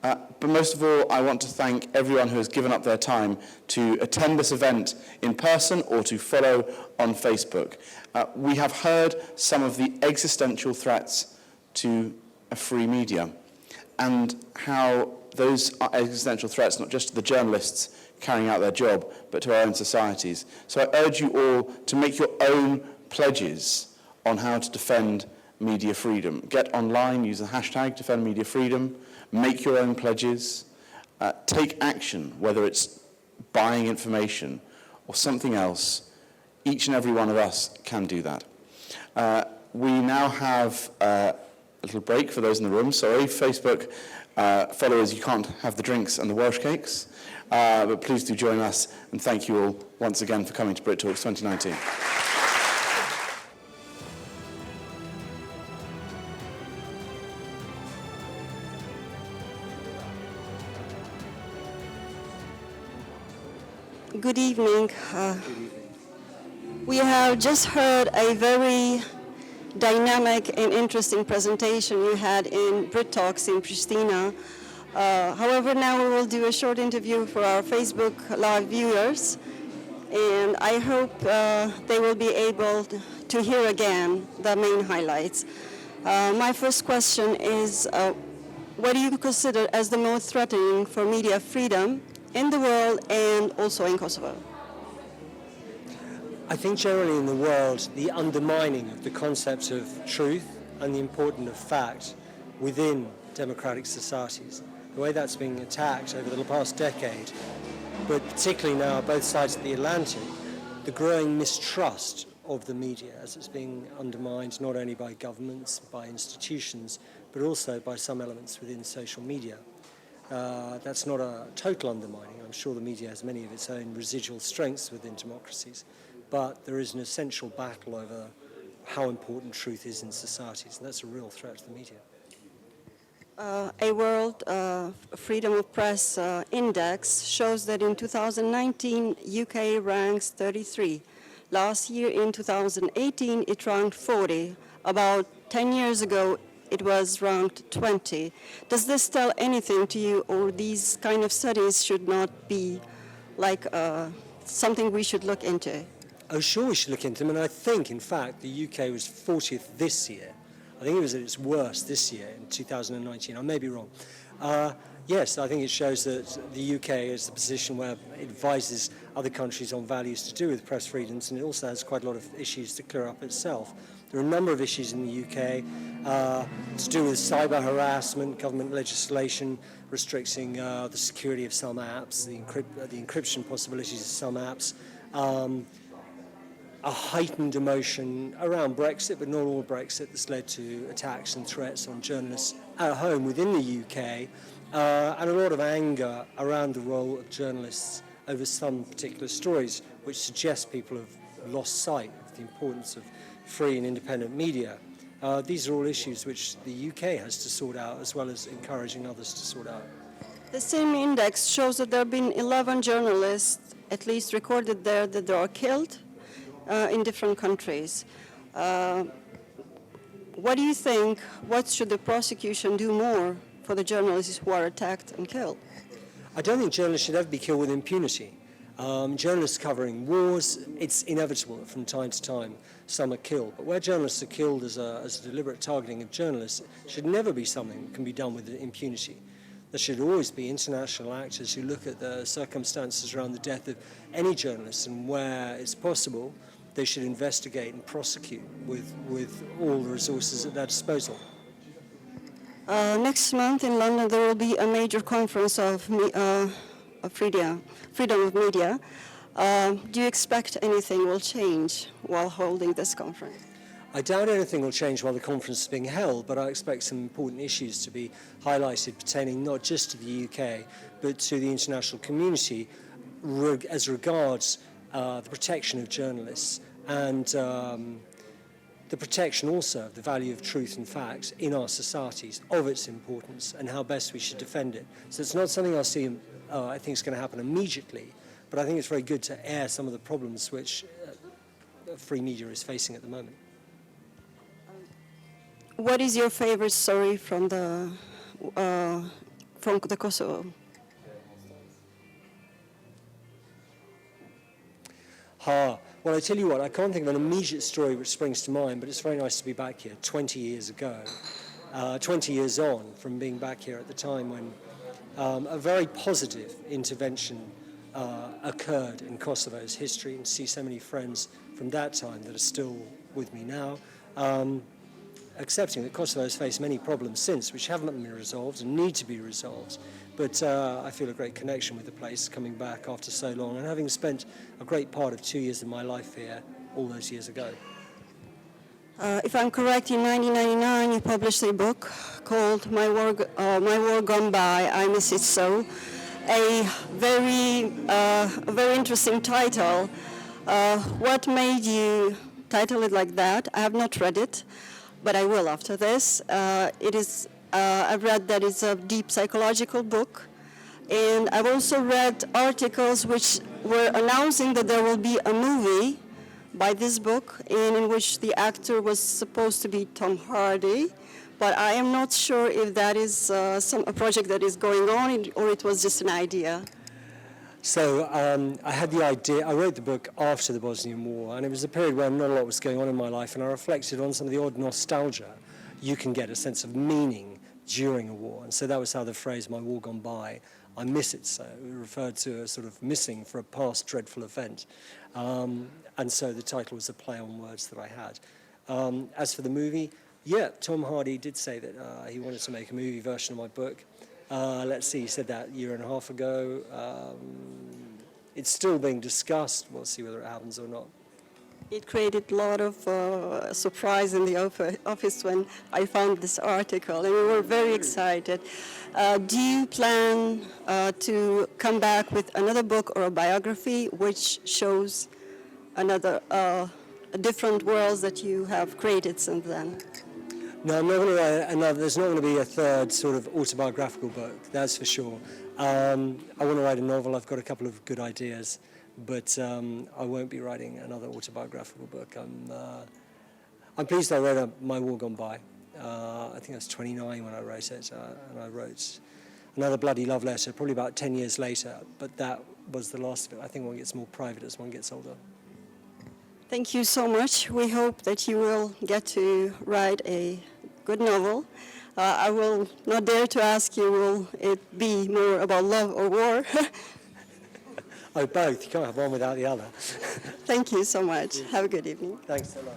But most of all, I want to thank everyone who has given up their time to attend this event in person or to follow on Facebook. We have heard some of the existential threats to a free media and how those are existential threats, not just to the journalists carrying out their job, but to our own societies. So I urge you all to make your own pledges on how to defend media freedom. Get online, use the hashtag Defend Media Freedom, make your own pledges, take action, whether it's buying information or something else. Each and every one of us can do that. We now have a little break for those in the room. Sorry, Facebook followers, you can't have the drinks and the Welsh cakes, but please do join us, and thank you all once again for coming to Brit Talks 2019. Good evening. We have just heard a very dynamic and interesting presentation you had in Brit Talks in Pristina. However, now we will do a short interview for our Facebook Live viewers, and I hope they will be able to hear again the main highlights. My first question is, what do you consider as the most threatening for media freedom in the world and also in Kosovo? I think generally in the world, the undermining of the concept of truth and the importance of fact within democratic societies, the way that's being attacked over the past decade, but particularly now on both sides of the Atlantic, the growing mistrust of the media as it's being undermined not only by governments, by institutions, but also by some elements within social media. That's not a total undermining. I'm sure the media has many of its own residual strengths within democracies, but there is an essential battle over how important truth is in societies, and that's a real threat to the media. A World Freedom of Press Index shows that in 2019, UK ranks 33. Last year, in 2018, it ranked 40. About 10 years ago, it was ranked 20. Does this tell anything to you, or these kind of studies should not be like something we should look into? Oh, sure, we should look into them, and I think, in fact, the UK was 40th this year. I think it was at its worst this year, in 2019. I may be wrong. Yes, I think it shows that the UK is the position where it advises other countries on values to do with press freedoms, and it also has quite a lot of issues to clear up itself. There are a number of issues in the UK to do with cyber harassment, government legislation restricting the security of some apps, the encryption possibilities of some apps, a heightened emotion around Brexit, but not all Brexit, that's led to attacks and threats on journalists at home within the UK, and a lot of anger around the role of journalists over some particular stories, which suggests people have lost sight of the importance of free and independent media. These are all issues which the UK has to sort out, as well as encouraging others to sort out. The same index shows that there have been 11 journalists, at least recorded there, that they are killed in different countries. What do you think, what should the prosecution do more for the journalists who are attacked and killed? I don't think journalists should ever be killed with impunity. Journalists covering wars, it's inevitable that from time to time some are killed. But where journalists are killed as a deliberate targeting of journalists, it should never be something that can be done with impunity. There should always be international actors who look at the circumstances around the death of any journalist, and where it's possible, they should investigate and prosecute with all the resources at their disposal. Next month in London, there will be a major conference of freedom of media. Do you expect anything will change while holding this conference? I doubt anything will change while the conference is being held, but I expect some important issues to be highlighted pertaining not just to the UK, but to the international community as regards the protection of journalists and the protection also of the value of truth and facts in our societies, of its importance and how best we should defend it. So it's not something I think is going to happen immediately, but I think it's very good to air some of the problems which free media is facing at the moment. What is your favorite story from from the Kosovo. Well, I tell you what, I can't think of an immediate story which springs to mind, but it's very nice to be back here 20 years ago, 20 years on from being back here at the time when a very positive intervention occurred in Kosovo's history, and see so many friends from that time that are still with me now, accepting that Kosovo has faced many problems since which haven't been resolved and need to be resolved. But I feel a great connection with the place coming back after so long and having spent a great part of 2 years of my life here all those years ago. If I'm correct, in 1999 you published a book called My War Gone By, I Miss It So. A very interesting title. What made you title it like that? I have not read it, but I will after this. I've read that it's a deep psychological book, and I've also read articles which were announcing that there will be a movie by this book, and in which the actor was supposed to be Tom Hardy, but I am not sure if that is a project that is going on or it was just an idea. So I had the idea, I wrote the book after the Bosnian War, and it was a period where not a lot was going on in my life, and I reflected on some of the odd nostalgia. You can get a sense of meaning during a war, and so that was how the phrase "my war gone by, I miss it so" referred to a sort of missing for a past dreadful event, and so the title was a play on words that I had. As for the movie, yeah, Tom Hardy did say that he wanted to make a movie version of my book. Let's see, he said that a year and a half ago. It's still being discussed. We'll see whether it happens or not. It created a lot of surprise in the office when I found this article, and we were very excited. Do you plan to come back with another book or a biography which shows another different worlds that you have created since then? No, I'm not going to write another. There's not going to be a third sort of autobiographical book, that's for sure. I want to write a novel. I've got a couple of good ideas. But I won't be writing another autobiographical book. I'm pleased I wrote My War Gone By. I think I was 29 when I wrote it, and I wrote another bloody love letter probably about 10 years later, but that was the last of it. I think one gets more private as one gets older. Thank you so much. We hope that you will get to write a good novel. I will not dare to ask you, will it be more about love or war? Oh, both. You can't have one without the other. Thank you so much. Have a good evening. Thanks so much.